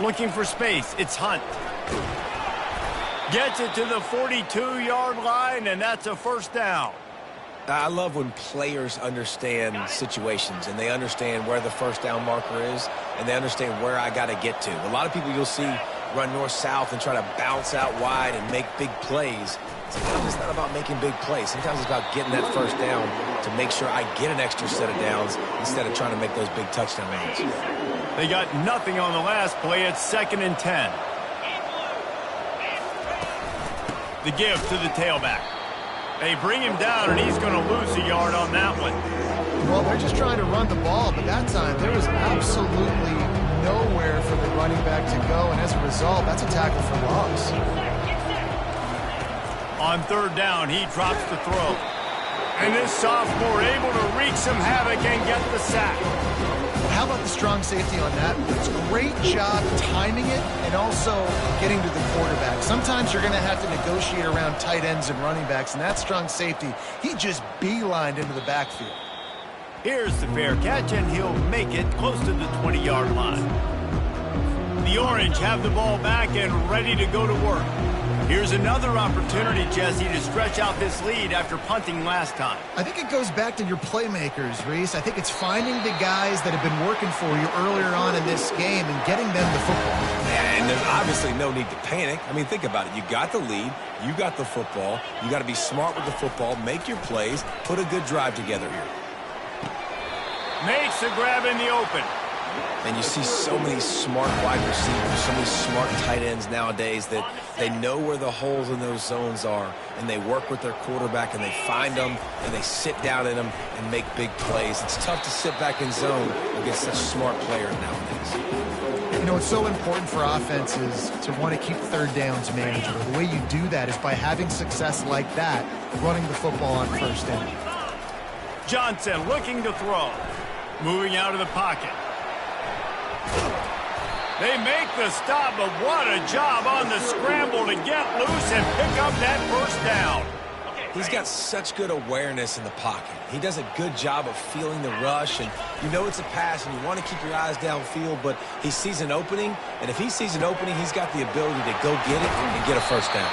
Looking for space, it's Hunt. Gets it to the 42-yard line, and that's a first down. I love when players understand situations and they understand where the first down marker is and they understand where I got to get to. A lot of people you'll see run north-south and try to bounce out wide and make big plays. Sometimes it's not about making big plays. Sometimes it's about getting that first down to make sure I get an extra set of downs instead of trying to make those big touchdown runs. They got nothing on the last play. It's 2nd and 10. The give to the tailback. They bring him down, and he's going to lose a yard on that one. Well, they're just trying to run the ball, but that time there was absolutely nowhere for the running back to go, and as a result, that's a tackle for loss. On third down, he drops the throw. And this sophomore able to wreak some havoc and get the sack. How about the strong safety on that? It's a great job timing it and also getting to the quarterback. Sometimes you're going to have to negotiate around tight ends and running backs, and that strong safety, he just beelined into the backfield. Here's the fair catch, and he'll make it close to the 20-yard line. The Orange have the ball back and ready to go to work. Here's another opportunity, Jesse, to stretch out this lead after punting last time. I think it goes back to your playmakers, Reese. I think it's finding the guys that have been working for you earlier on in this game and getting them the football. Yeah, and there's obviously no need to panic. I mean, think about it. You got the lead. You got the football. You got to be smart with the football. Make your plays. Put a good drive together here. Makes the grab in the open. And you see so many smart wide receivers, so many smart tight ends nowadays that they know where the holes in those zones are, and they work with their quarterback, and they find them, and they sit down in them and make big plays. It's tough to sit back in zone against such smart players nowadays. You know, it's so important for offenses to want to keep third downs manageable. The way you do that is by having success like that, running the football on first down. Johnson looking to throw. Moving out of the pocket. They make the stop, but what a job on the scramble to get loose and pick up that first down. He's got such good awareness in the pocket. He does a good job of feeling the rush, and you know it's a pass, and you want to keep your eyes downfield, but he sees an opening, and if he sees an opening, he's got the ability to go get it and get a first down.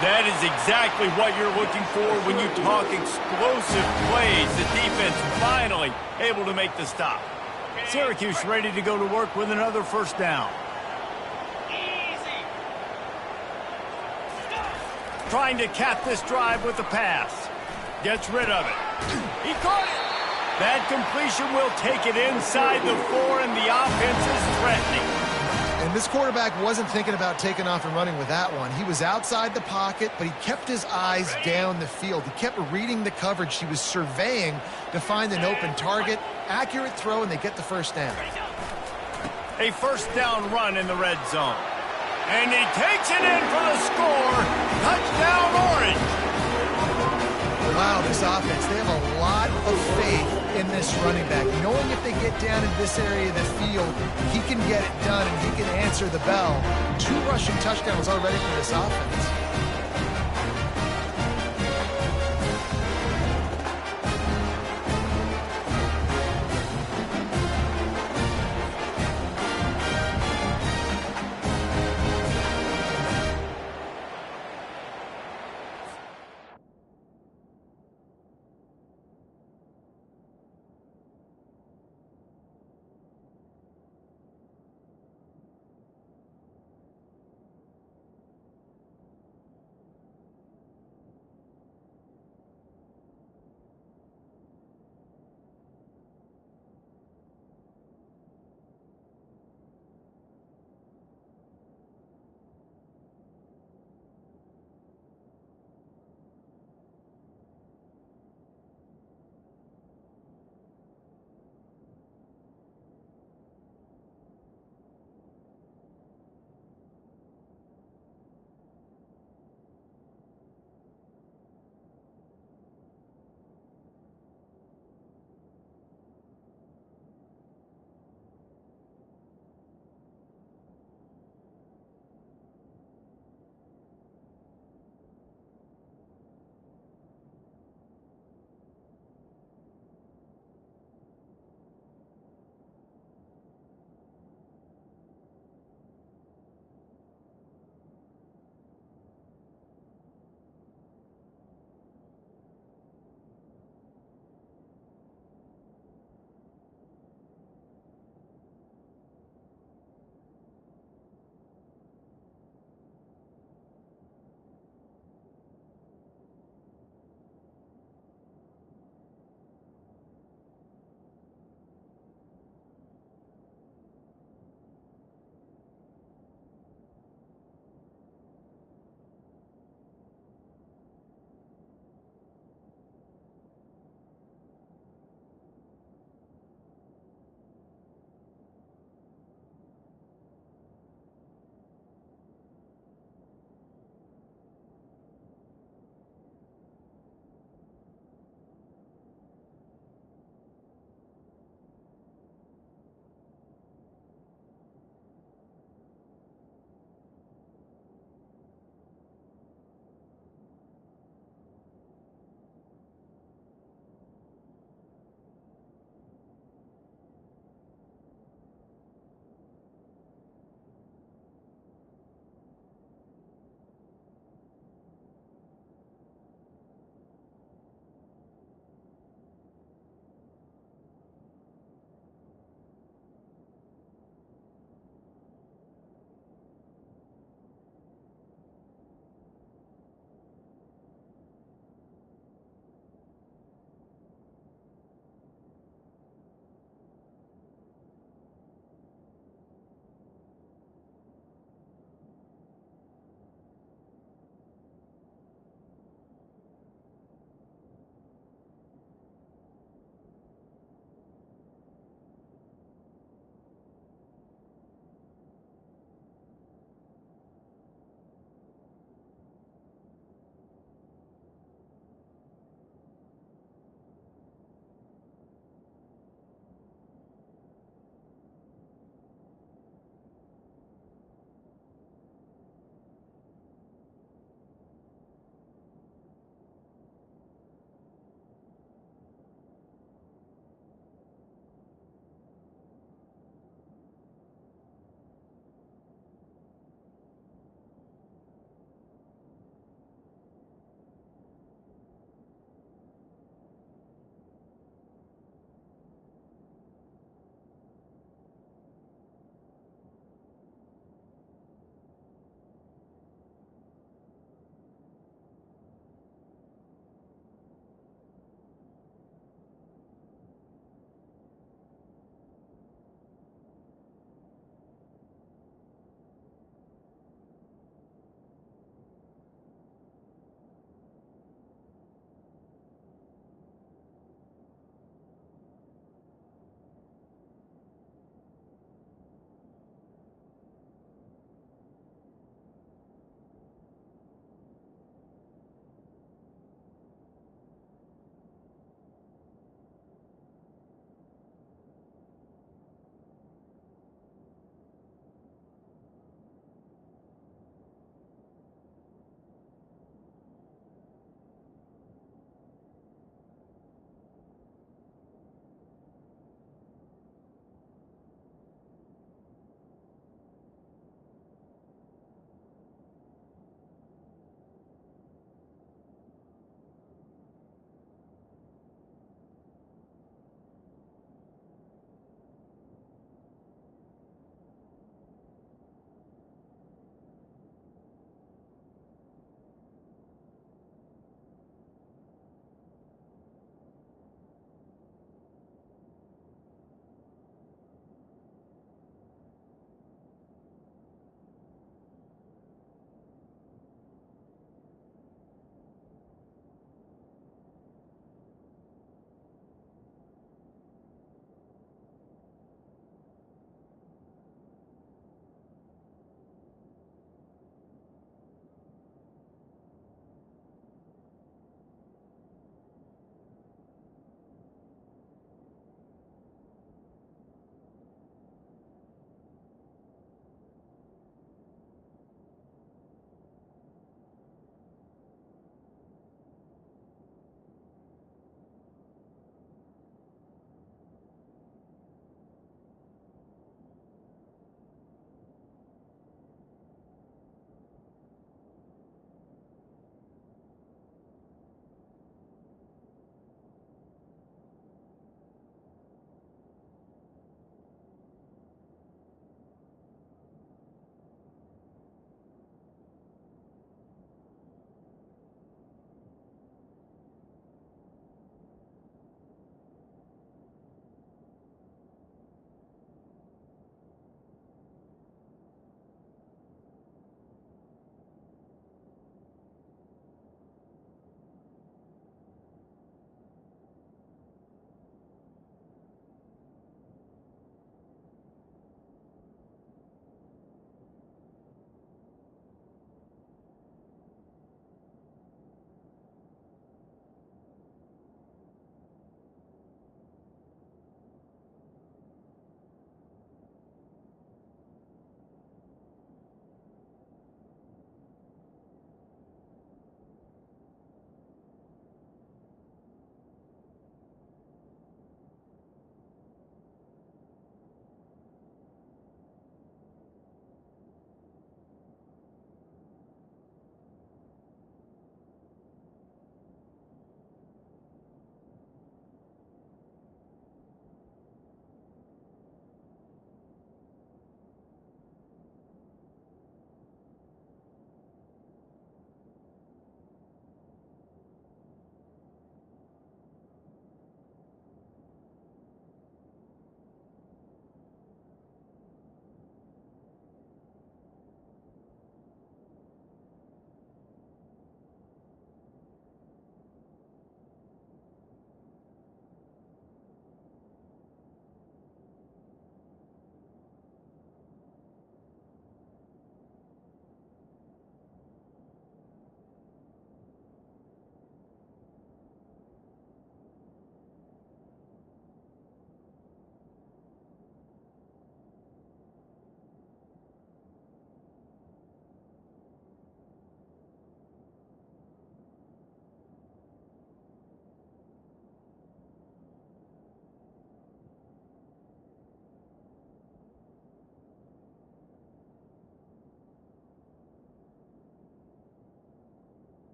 That is exactly what you're looking for when you talk explosive plays. The defense finally able to make the stop. Syracuse ready to go to work with another first down. Trying to cap this drive with the pass. Gets rid of it. He caught it. That completion will take it inside the 4, and the offense is threatening. And this quarterback wasn't thinking about taking off and running with that one. He was outside the pocket, but he kept his eyes down the field. He kept reading the coverage. He was surveying to find an open target. Accurate throw, and they get the first down. A first down run in the red zone. And he takes it in for the score. Touchdown, Orange. Wow, this offense, they have a lot of faith in this running back. Knowing if they get down in this area of the field, he can get it done and he can answer the bell. 2 rushing touchdowns already for this offense.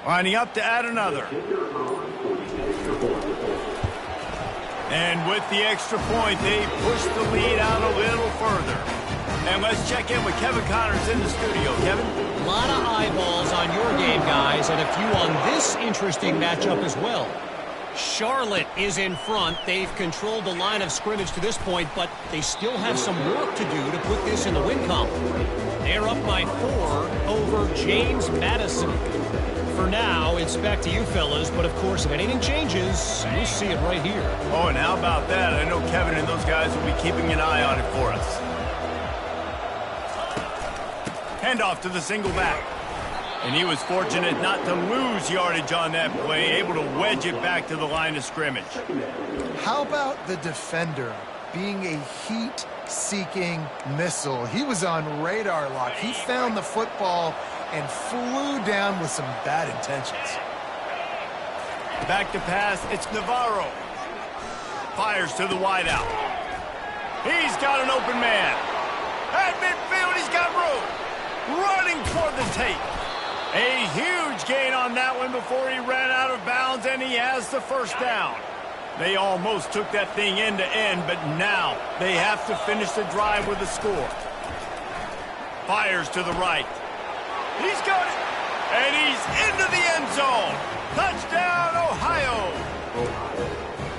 Lining up to add another. And with the extra point, they push the lead out a little further. And let's check in with Kevin Connors in the studio. Kevin? A lot of eyeballs on your game, guys, and a few on this interesting matchup as well. Charlotte is in front. They've controlled the line of scrimmage to this point, but they still have some work to do to put this in the win column. They're up by 4 over James Madison. For now, it's back to you fellas, but of course, if anything changes, you'll see it right here. Oh, and how about that? I know Kevin and those guys will be keeping an eye on it for us. Handoff to the single back. And he was fortunate not to lose yardage on that play, able to wedge it back to the line of scrimmage. How about the defender being a heat-seeking missile? He was on radar lock. He found the football and flew down with some bad intentions. Back to pass, it's Navarro. Fires to the wideout. He's got an open man. At midfield, he's got room. Running toward the tape. A huge gain on that one before he ran out of bounds, and he has the first down. They almost took that thing end to end, but now they have to finish the drive with a score. Fires to the right. He's got it, and he's into the end zone. Touchdown, Ohio.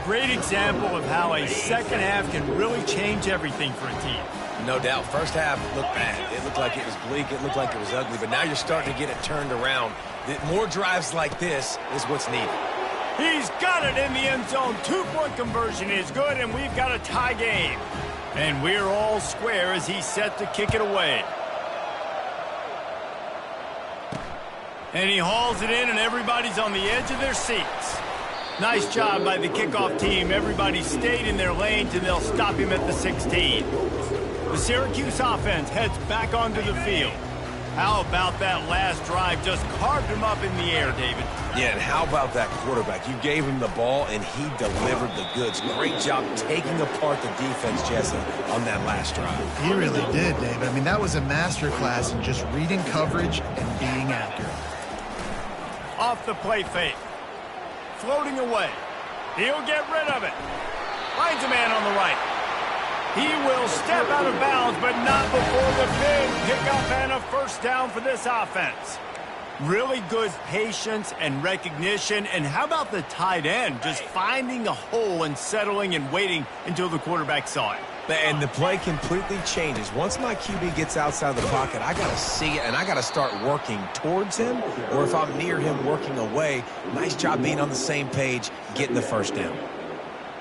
Great example of how a second half can really change everything for a team. No doubt. First half looked bad. It looked like it was bleak. It looked like it was ugly. But now you're starting to get it turned around. More drives like this is what's needed. He's got it in the end zone. 2-point conversion is good, and we've got a tie game. And we're all square as he's set to kick it away. And he hauls it in, and everybody's on the edge of their seats. Nice job by the kickoff team. Everybody stayed in their lanes, and they'll stop him at the 16. The Syracuse offense heads back onto the field. How about that last drive? Just carved him up in the air, David. Yeah, and how about that quarterback? You gave him the ball, and he delivered the goods. Great job taking apart the defense, Jesse, on that last drive. He really did, David. I mean, that was a masterclass in just reading coverage and being accurate. Off the play fake. Floating away. He'll get rid of it. Finds a man on the right. He will step out of bounds, but not before the big pickup and a first down for this offense. Really good patience and recognition. And how about the tight end just finding the hole and settling and waiting until the quarterback saw it? And the play completely changes. Once my QB gets outside the pocket, I got to see it, and I got to start working towards him, or if I'm near him, working away. Nice job being on the same page, getting the first down.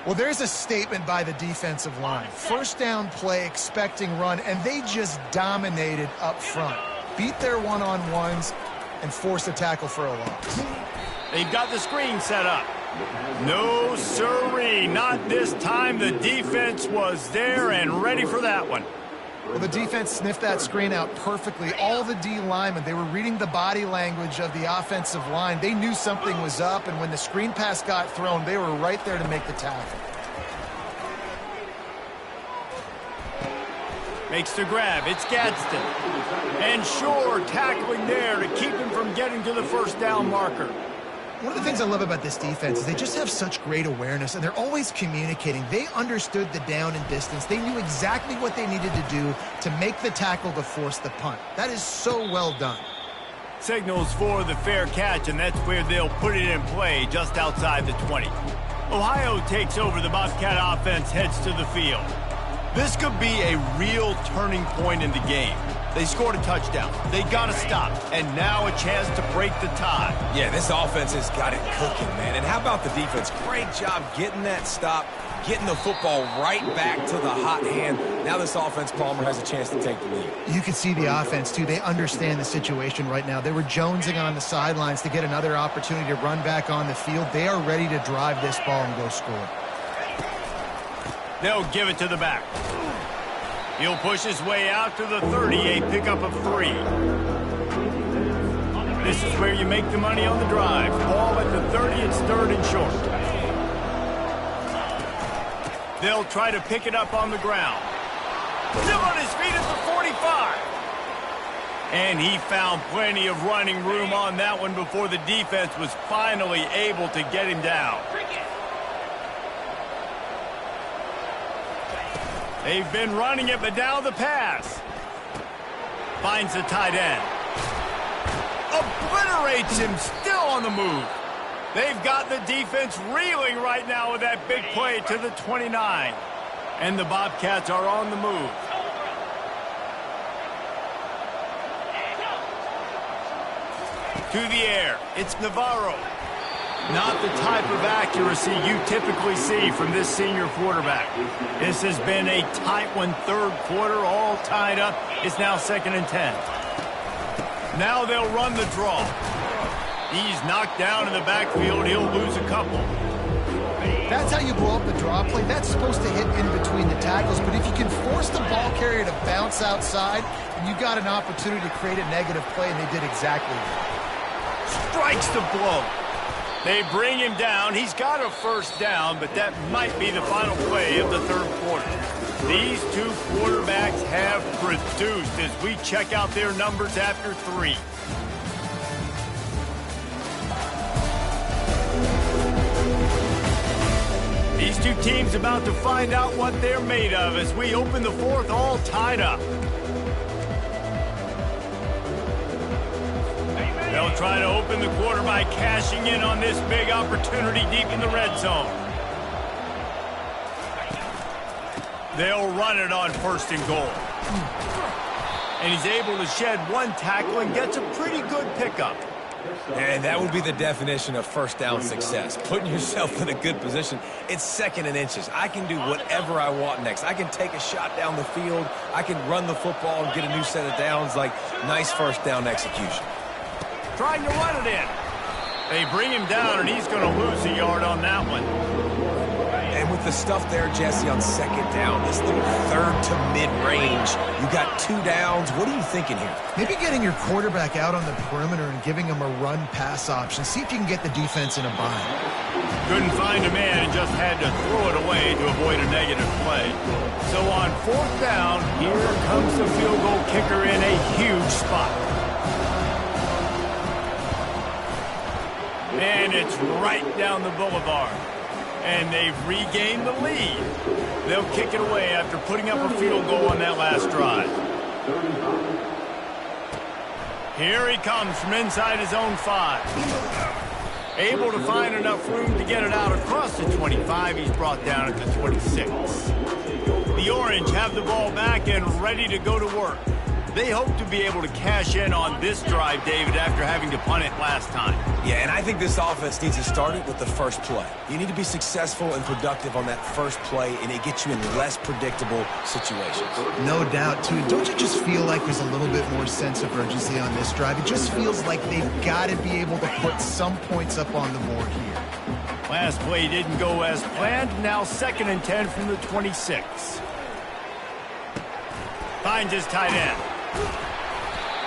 Well, there's a statement by the defensive line. First down play, expecting run, and they just dominated up front. Beat their one-on-ones and forced a tackle for a loss. They've got the screen set up. No, sirree, not this time. The defense was there and ready for that one. Well, the defense sniffed that screen out perfectly. All the D linemen, they were reading the body language of the offensive line. They knew something was up, and when the screen pass got thrown, they were right there to make the tackle. Makes the grab. It's Gadsden. And Shore tackling there to keep him from getting to the first down marker. One of the things I love about this defense is they just have such great awareness, and they're always communicating. They understood the down and distance. They knew exactly what they needed to do to make the tackle to force the punt. That is so well done. Signals for the fair catch, and that's where they'll put it in play, just outside the 20. Ohio takes over. The Bobcat offense heads to the field. This could be a real turning point in the game. They scored a touchdown. They got to stop. And now a chance to break the tie. Yeah, this offense has got it cooking, man. And how about the defense? Great job getting that stop, getting the football right back to the hot hand. Now this offense, Palmer, has a chance to take the lead. You can see the offense, too. They understand the situation right now. They were jonesing on the sidelines to get another opportunity to run back on the field. They are ready to drive this ball and go score. They'll give it to the back. He'll push his way out to the 30, a pickup of 3. This is where you make the money on the drive. Ball at the 30, it's 3rd and short. They'll try to pick it up on the ground. Still on his feet at the 45. And he found plenty of running room on that one before the defense was finally able to get him down. They've been running it, but now the pass. Finds the tight end. Obliterates him, still on the move. They've got the defense reeling right now with that big play to the 29. And the Bobcats are on the move. To the air, it's Navarro. Not the type of accuracy you typically see from this senior quarterback. This has been a tight one, 3rd quarter, all tied up. It's now 2nd and 10. Now they'll run the draw. He's knocked down in the backfield. He'll lose a couple. That's how you blow up a draw play. That's supposed to hit in between the tackles, but if you can force the ball carrier to bounce outside, then you got an opportunity to create a negative play, and they did exactly that. Strikes the blow. They bring him down. He's got a 1st down, but that might be the final play of the 3rd quarter. These two quarterbacks have produced as we check out their numbers after 3. These two teams about to find out what they're made of as we open the 4th all tied up. They'll try to open the quarter by cashing in on this big opportunity deep in the red zone. They'll run it on 1st and goal. And he's able to shed 1 tackle and gets a pretty good pickup. And that would be the definition of 1st down success. Putting yourself in a good position. It's 2nd and inches. I can do whatever I want next. I can take a shot down the field. I can run the football and get a new set of downs. Like, nice 1st down execution. Trying to run it in. They bring him down, and he's going to lose a yard on that one. And with the stuff there, Jesse, on 2nd down, this little 3rd to mid-range, you got 2 downs. What are you thinking here? Maybe getting your quarterback out on the perimeter and giving him a run-pass option. See if you can get the defense in a bind. Couldn't find a man and just had to throw it away to avoid a negative play. So on 4th down, here comes the field goal kicker in a huge spot. And it's right down the boulevard. And they've regained the lead. They'll kick it away after putting up a field goal on that last drive. Here he comes from inside his own 5. Able to find enough room to get it out across the 25. He's brought down at the 26. The Orange have the ball back and ready to go to work. They hope to be able to cash in on this drive, David, after having to punt it last time. Yeah, and I think this offense needs to start it with the 1st play. You need to be successful and productive on that 1st play, and it gets you in less predictable situations. No doubt, too. Don't you just feel like there's a little bit more sense of urgency on this drive? It just feels like they've got to be able to put some points up on the board here. Last play didn't go as planned. Now 2nd and 10 from the 26. Finds his tight end.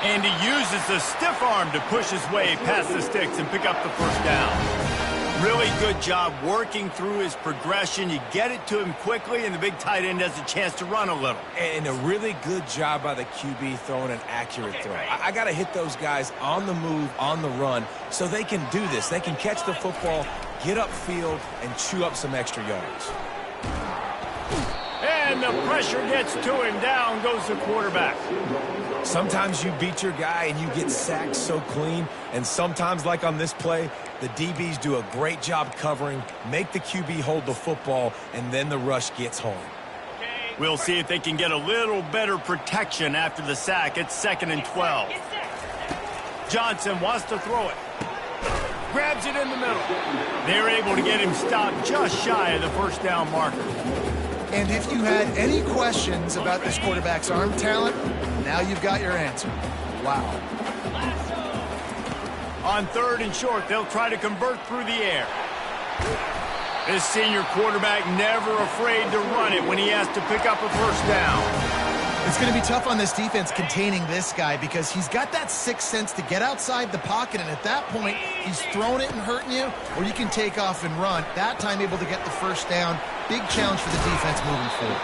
And he uses the stiff arm to push his way past the sticks and pick up the 1st down. Really good job working through his progression. You get it to him quickly, and the big tight end has a chance to run a little. And a really good job by the QB throwing an accurate throw. I got to hit those guys on the move, on the run, so they can do this. They can catch the football, get upfield, and chew up some extra yards. And the pressure gets to him. Down goes the quarterback. Sometimes you beat your guy and you get sacked so clean, and sometimes, like on this play, the DBs do a great job covering, make the QB hold the football, and then the rush gets home. We'll see if they can get a little better protection after the sack. It's 2nd and 12. Johnson wants to throw it. grabs it in the middle. They're able to get him stopped just shy of the first down marker. And if you had any questions about this quarterback's arm talent, now you've got your answer. Wow. On 3rd and short, they'll try to convert through the air. This senior quarterback never afraid to run it when he has to pick up a first down. It's going to be tough on this defense containing this guy because he's got that sixth sense to get outside the pocket, and at that point, he's throwing it and hurting you, or you can take off and run. That time able to get the first down. Big challenge for the defense moving forward.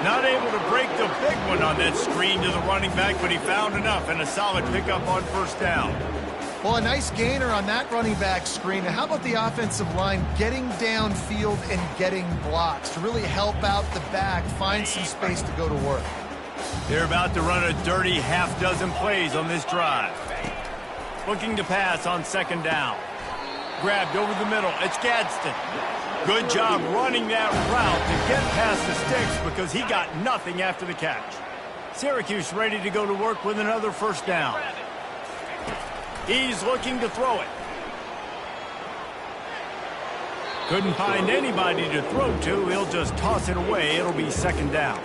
Not able to break the big one on that screen to the running back, but he found enough and a solid pickup on first down. Well, a nice gainer on that running back screen. Now, how about the offensive line getting downfield and getting blocks to really help out the back, find some space to go to work? They're about to run a dirty half-dozen plays on this drive. Looking to pass on 2nd down. Grabbed over the middle. It's Gadsden. Good job running that route to get past the sticks because he got nothing after the catch. Syracuse ready to go to work with another first down. He's looking to throw it. Couldn't find anybody to throw to. He'll just toss it away. It'll be 2nd down.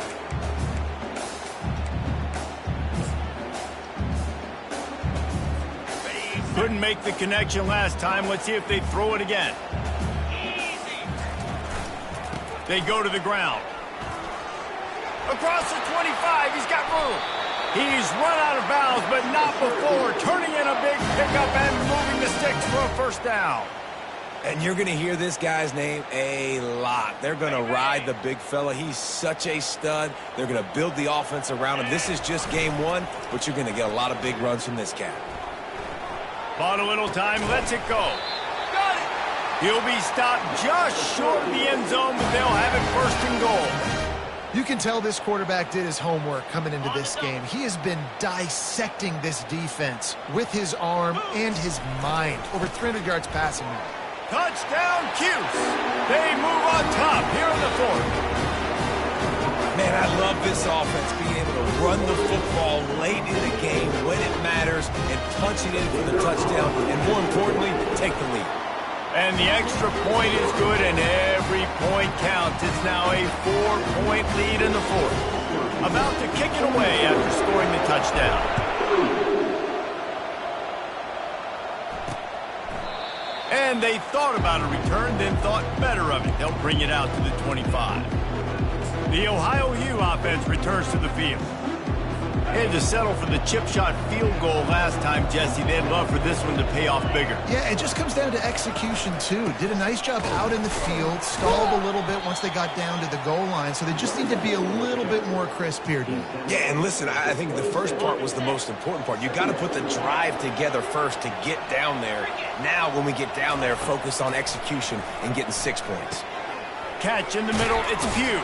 Couldn't make the connection last time. Let's see if they throw it again. They go to the ground. Across the 25, he's got room. He's run out of bounds, but not before turning in a big pickup and moving the sticks for a first down. And you're going to hear this guy's name a lot. They're going to ride the big fella. He's such a stud. They're going to build the offense around him. This is just game 1, but you're going to get a lot of big runs from this cat. Bought a little time, lets it go. Got it! He'll be stopped just short of the end zone, but they'll have it 1st and goal. You can tell this quarterback did his homework coming into this game. He has been dissecting this defense with his arm and his mind. Over 300 yards passing now. Touchdown, Cuse! They move on top here in the 4th. Man, I love this offense, being able to run the football late in the game when it matters and punch it in for the touchdown, and more importantly, take the lead. And the extra point is good, and every point counts. It's now a 4-point lead in the 4th. About to kick it away after scoring the touchdown. And they thought about a return, then thought better of it. They'll bring it out to the 25. The Ohio U offense returns to the field. They had to settle for the chip shot field goal last time, Jesse. They'd love for this one to pay off bigger. Yeah, it just comes down to execution, too. Did a nice job out in the field, stalled a little bit once they got down to the goal line, so they just need to be a little bit more crisp here, dude. Yeah, and listen, I think the first part was the most important part. You got to put the drive together first to get down there. Now, when we get down there, focus on execution and getting 6 points. Catch in the middle, it's Pugh.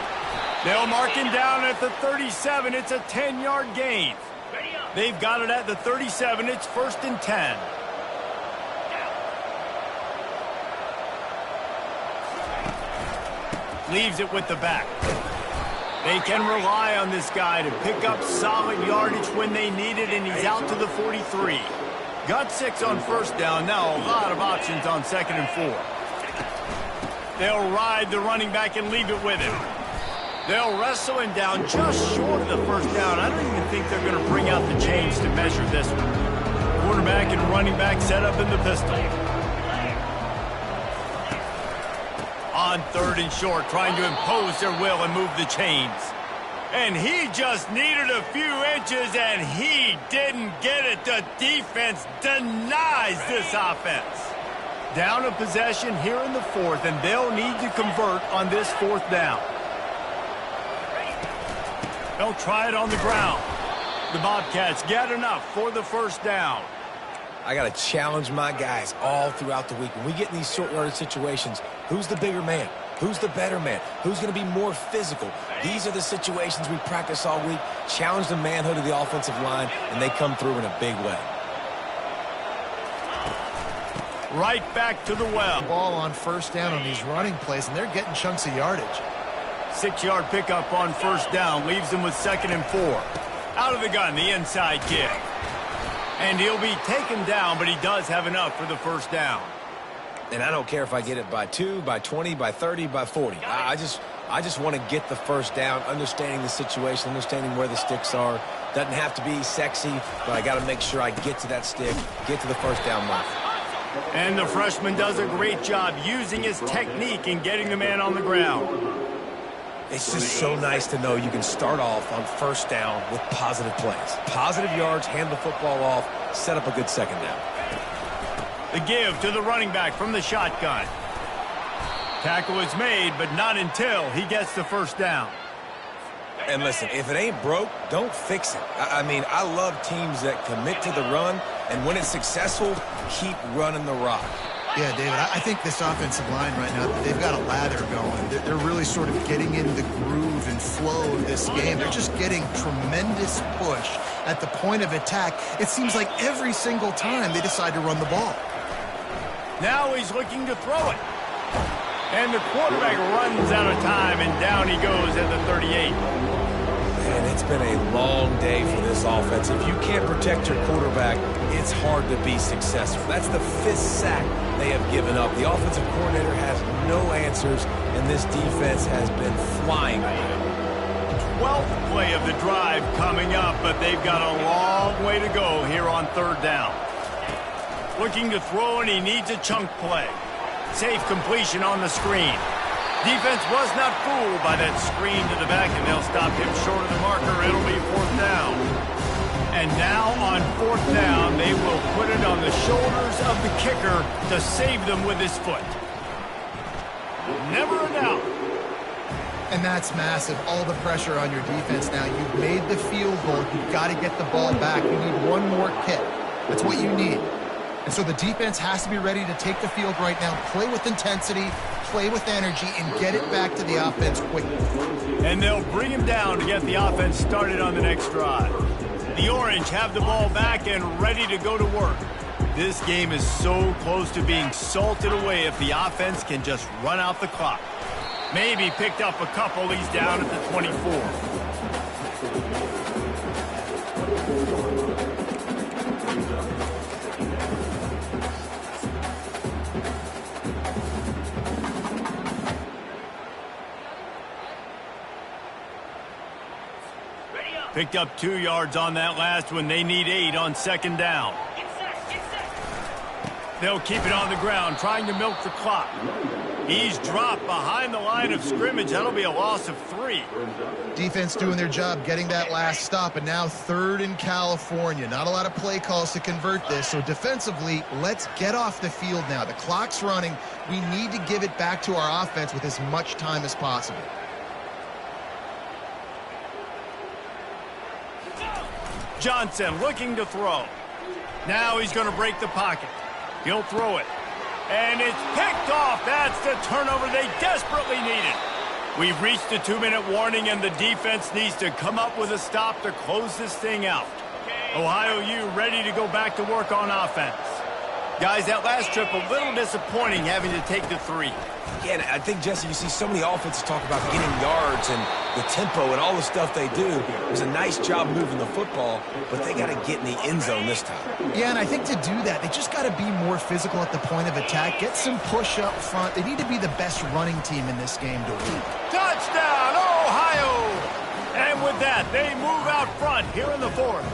They'll mark him down at the 37. It's a 10-yard gain. They've got it at the 37. It's 1st and 10. Leaves it with the back. They can rely on this guy to pick up solid yardage when they need it, and he's out to the 43. Got 6 on first down. Now a lot of options on 2nd and 4. They'll ride the running back and leave it with him. They'll wrestle him down just short of the first down. I don't even think they're going to bring out the chains to measure this one. Quarterback and running back set up in the pistol. On 3rd and short, trying to impose their will and move the chains. And he just needed a few inches, and he didn't get it. The defense denies this offense. Down a possession here in the 4th, and they'll need to convert on this 4th down. They'll try it on the ground. The Bobcats get enough for the first down. I got to challenge my guys all throughout the week. When we get in these short yardage situations, who's the bigger man? Who's the better man? Who's going to be more physical? These are the situations we practice all week. Challenge the manhood of the offensive line, and they come through in a big way. Right back to the well. Ball on first down on these running plays, and they're getting chunks of yardage. 6-yard pickup on first down. Leaves them with 2nd and 4. Out of the gun, the inside kick. And he'll be taken down, but he does have enough for the first down. And I don't care if I get it by 2, by 20, by 30, by 40. I just want to get the first down, understanding the situation, understanding where the sticks are. Doesn't have to be sexy, but I got to make sure I get to that stick, get to the first down mark. And the freshman does a great job using his technique and getting the man on the ground. It's just so nice to know you can start off on first down with positive plays. Positive yards, hand the football off, set up a good second down. The give to the running back from the shotgun. Tackle is made, but not until he gets the first down. And listen, if it ain't broke, don't fix it. I mean, I love teams that commit to the run, and when it's successful, keep running the rock. Yeah, David, I think this offensive line right now, they've got a lather going. They're really sort of getting in the groove and flow of this game. They're just getting tremendous push at the point of attack. It seems like every single time they decide to run the ball. Now he's looking to throw it. And the quarterback runs out of time, and down he goes at the 38. And it's been a long day for this offense. If you can't protect your quarterback, it's hard to be successful. That's the 5th sack they have given up. The offensive coordinator has no answers, and this defense has been flying. 12th play of the drive coming up, but they've got a long way to go here on third down. Looking to throw, and he needs a chunk play. Safe completion on the screen. Defense was not fooled by that screen to the back, and they'll stop him short of the marker. It'll be 4th down. And now on 4th down, they will put it on the shoulders of the kicker to save them with his foot. Never a doubt. And that's massive. All the pressure on your defense now. You've made the field goal. You've got to get the ball back. You need one more kick. That's what you need. And so the defense has to be ready to take the field right now, play with intensity, play with energy, and get it back to the offense quickly. And they'll bring him down to get the offense started on the next drive. The Orange have the ball back and ready to go to work. This game is so close to being salted away if the offense can just run out the clock. Maybe picked up a couple. He's down at the 24. Picked up 2 yards on that last one. They need 8 on second down. They'll keep it on the ground, trying to milk the clock. He's dropped behind the line of scrimmage. That'll be a loss of 3. Defense doing their job, getting that last stop, and now 3rd in California. Not a lot of play calls to convert this, so defensively, let's get off the field now. The clock's running. We need to give it back to our offense with as much time as possible. Johnson looking to throw. Now he's going to break the pocket. He'll throw it. And it's picked off. That's the turnover they desperately needed. We've reached the 2-minute warning, and the defense needs to come up with a stop to close this thing out. Ohio U ready to go back to work on offense. Guys, that last trip a little disappointing having to take the 3. Yeah, and I think, Jesse, you see so many offenses talk about getting yards and the tempo and all the stuff they do. It was a nice job moving the football, but they got to get in the end zone this time. Yeah, and I think to do that, they just got to be more physical at the point of attack, get some push up front. They need to be the best running team in this game to win. Touchdown, Ohio! And with that, they move out front here in the 4th.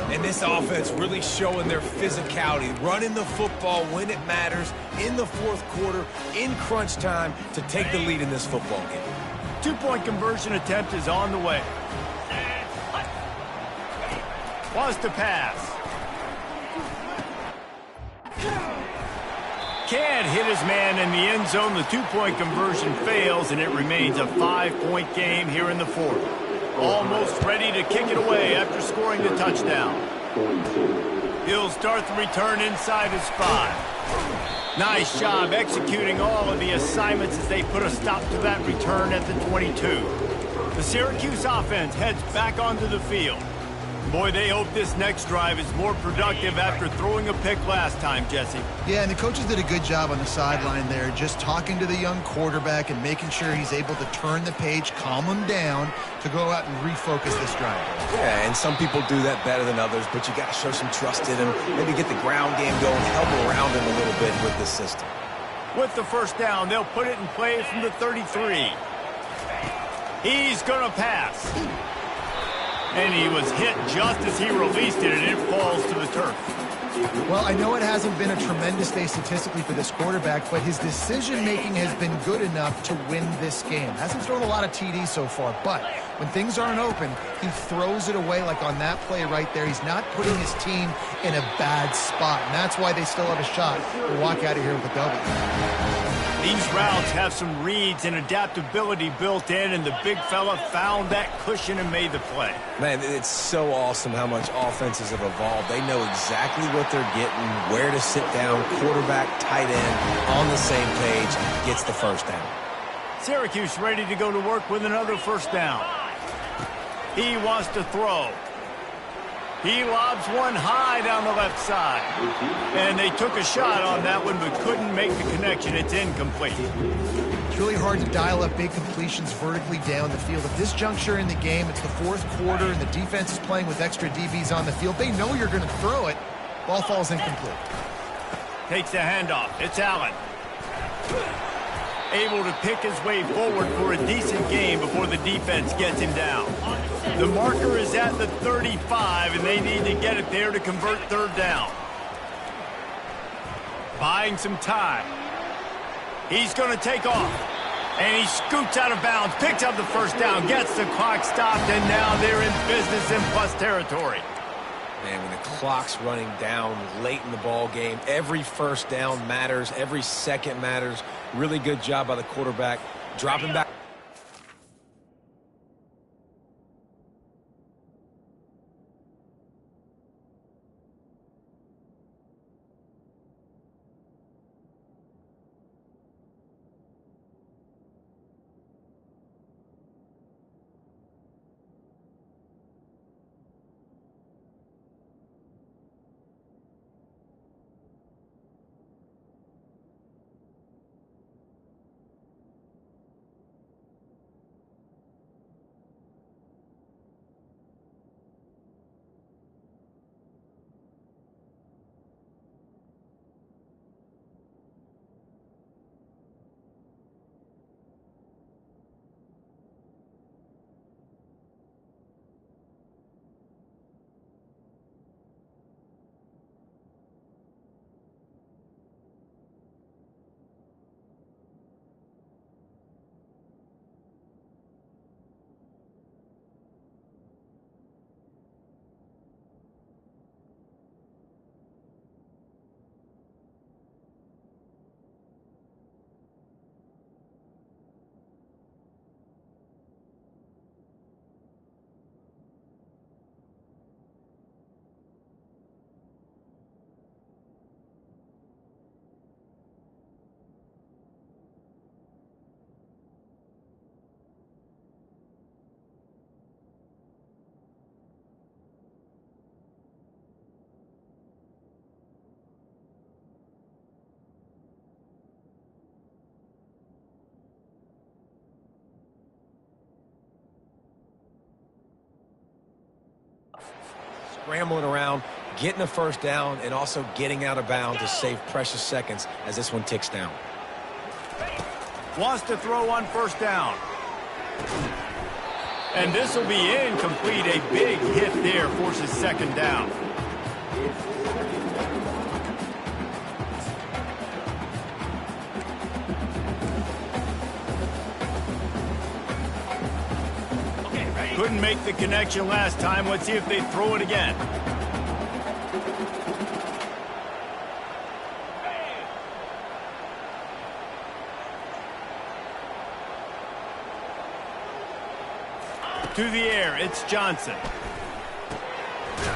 And this offense really showing their physicality, running the football when it matters, in the 4th quarter, in crunch time, to take the lead in this football game. 2-point conversion attempt is on the way. Wants to pass. Can't hit his man in the end zone. The 2-point conversion fails, and it remains a 5-point game here in the 4th. Almost ready to kick it away after scoring the touchdown. He'll start the return inside his 5. Nice job executing all of the assignments as they put a stop to that return at the 22. The Syracuse offense heads back onto the field. Boy, they hope this next drive is more productive after throwing a pick last time, Jesse. Yeah, and the coaches did a good job on the sideline there, just talking to the young quarterback and making sure he's able to turn the page, calm him down to go out and refocus this drive. Yeah, and some people do that better than others, but you got to show some trust in him, maybe get the ground game going, help around him a little bit with this system. With the first down, they'll put it in play from the 33. He's going to pass. And he was hit just as he released it, and it falls to the turf. Well, I know it hasn't been a tremendous day statistically for this quarterback, but his decision-making has been good enough to win this game. Hasn't thrown a lot of TDs so far, but when things aren't open, he throws it away like on that play right there. He's not putting his team in a bad spot, and that's why they still have a shot to walk out of here with a W. These routes have some reads and adaptability built in, and the big fella found that cushion and made the play. Man, it's so awesome how much offenses have evolved. They know exactly what they're getting, where to sit down, quarterback, tight end, on the same page, gets the first down. Syracuse ready to go to work with another first down. He wants to throw. He lobs one high down the left side. And they took a shot on that one, but couldn't make the connection. It's incomplete. It's really hard to dial up big completions vertically down the field. At this juncture in the game, it's the fourth quarter, and the defense is playing with extra DBs on the field. They know you're going to throw it. Ball falls incomplete. Takes the handoff. It's Allen. Able to pick his way forward for a decent game before the defense gets him down. The marker is at the 35, and they need to get it there to convert third down. Buying some time. He's going to take off. And he scoots out of bounds, picks up the first down, gets the clock stopped, and now they're in business in plus territory. Man, when the clock's running down late in the ball game, every first down matters, every second matters. Really good job by the quarterback, dropping back. Scrambling around, getting a first down, and also getting out of bounds to save precious seconds as this one ticks down. Wants to throw on first down. And this will be incomplete. A big hit there forces second down. Couldn't make the connection last time. Let's see if they throw it again. To the air, it's Johnson.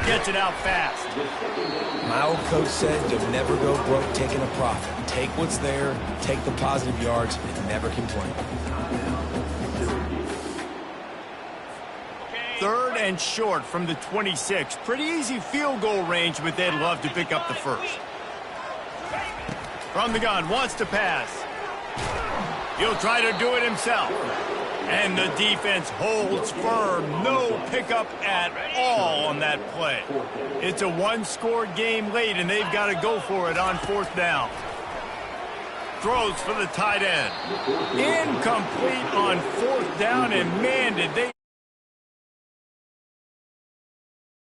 Gets it out fast. My old coach said you'll never go broke taking a profit. Take what's there, take the positive yards, and never complain. 3rd and short from the 26. Pretty easy field goal range, but they'd love to pick up the first. From the gun, wants to pass. He'll try to do it himself. And the defense holds firm. No pickup at all on that play. It's a one-score game late, and they've got to go for it on 4th down. Throws for the tight end. Incomplete on 4th down, and man, did they...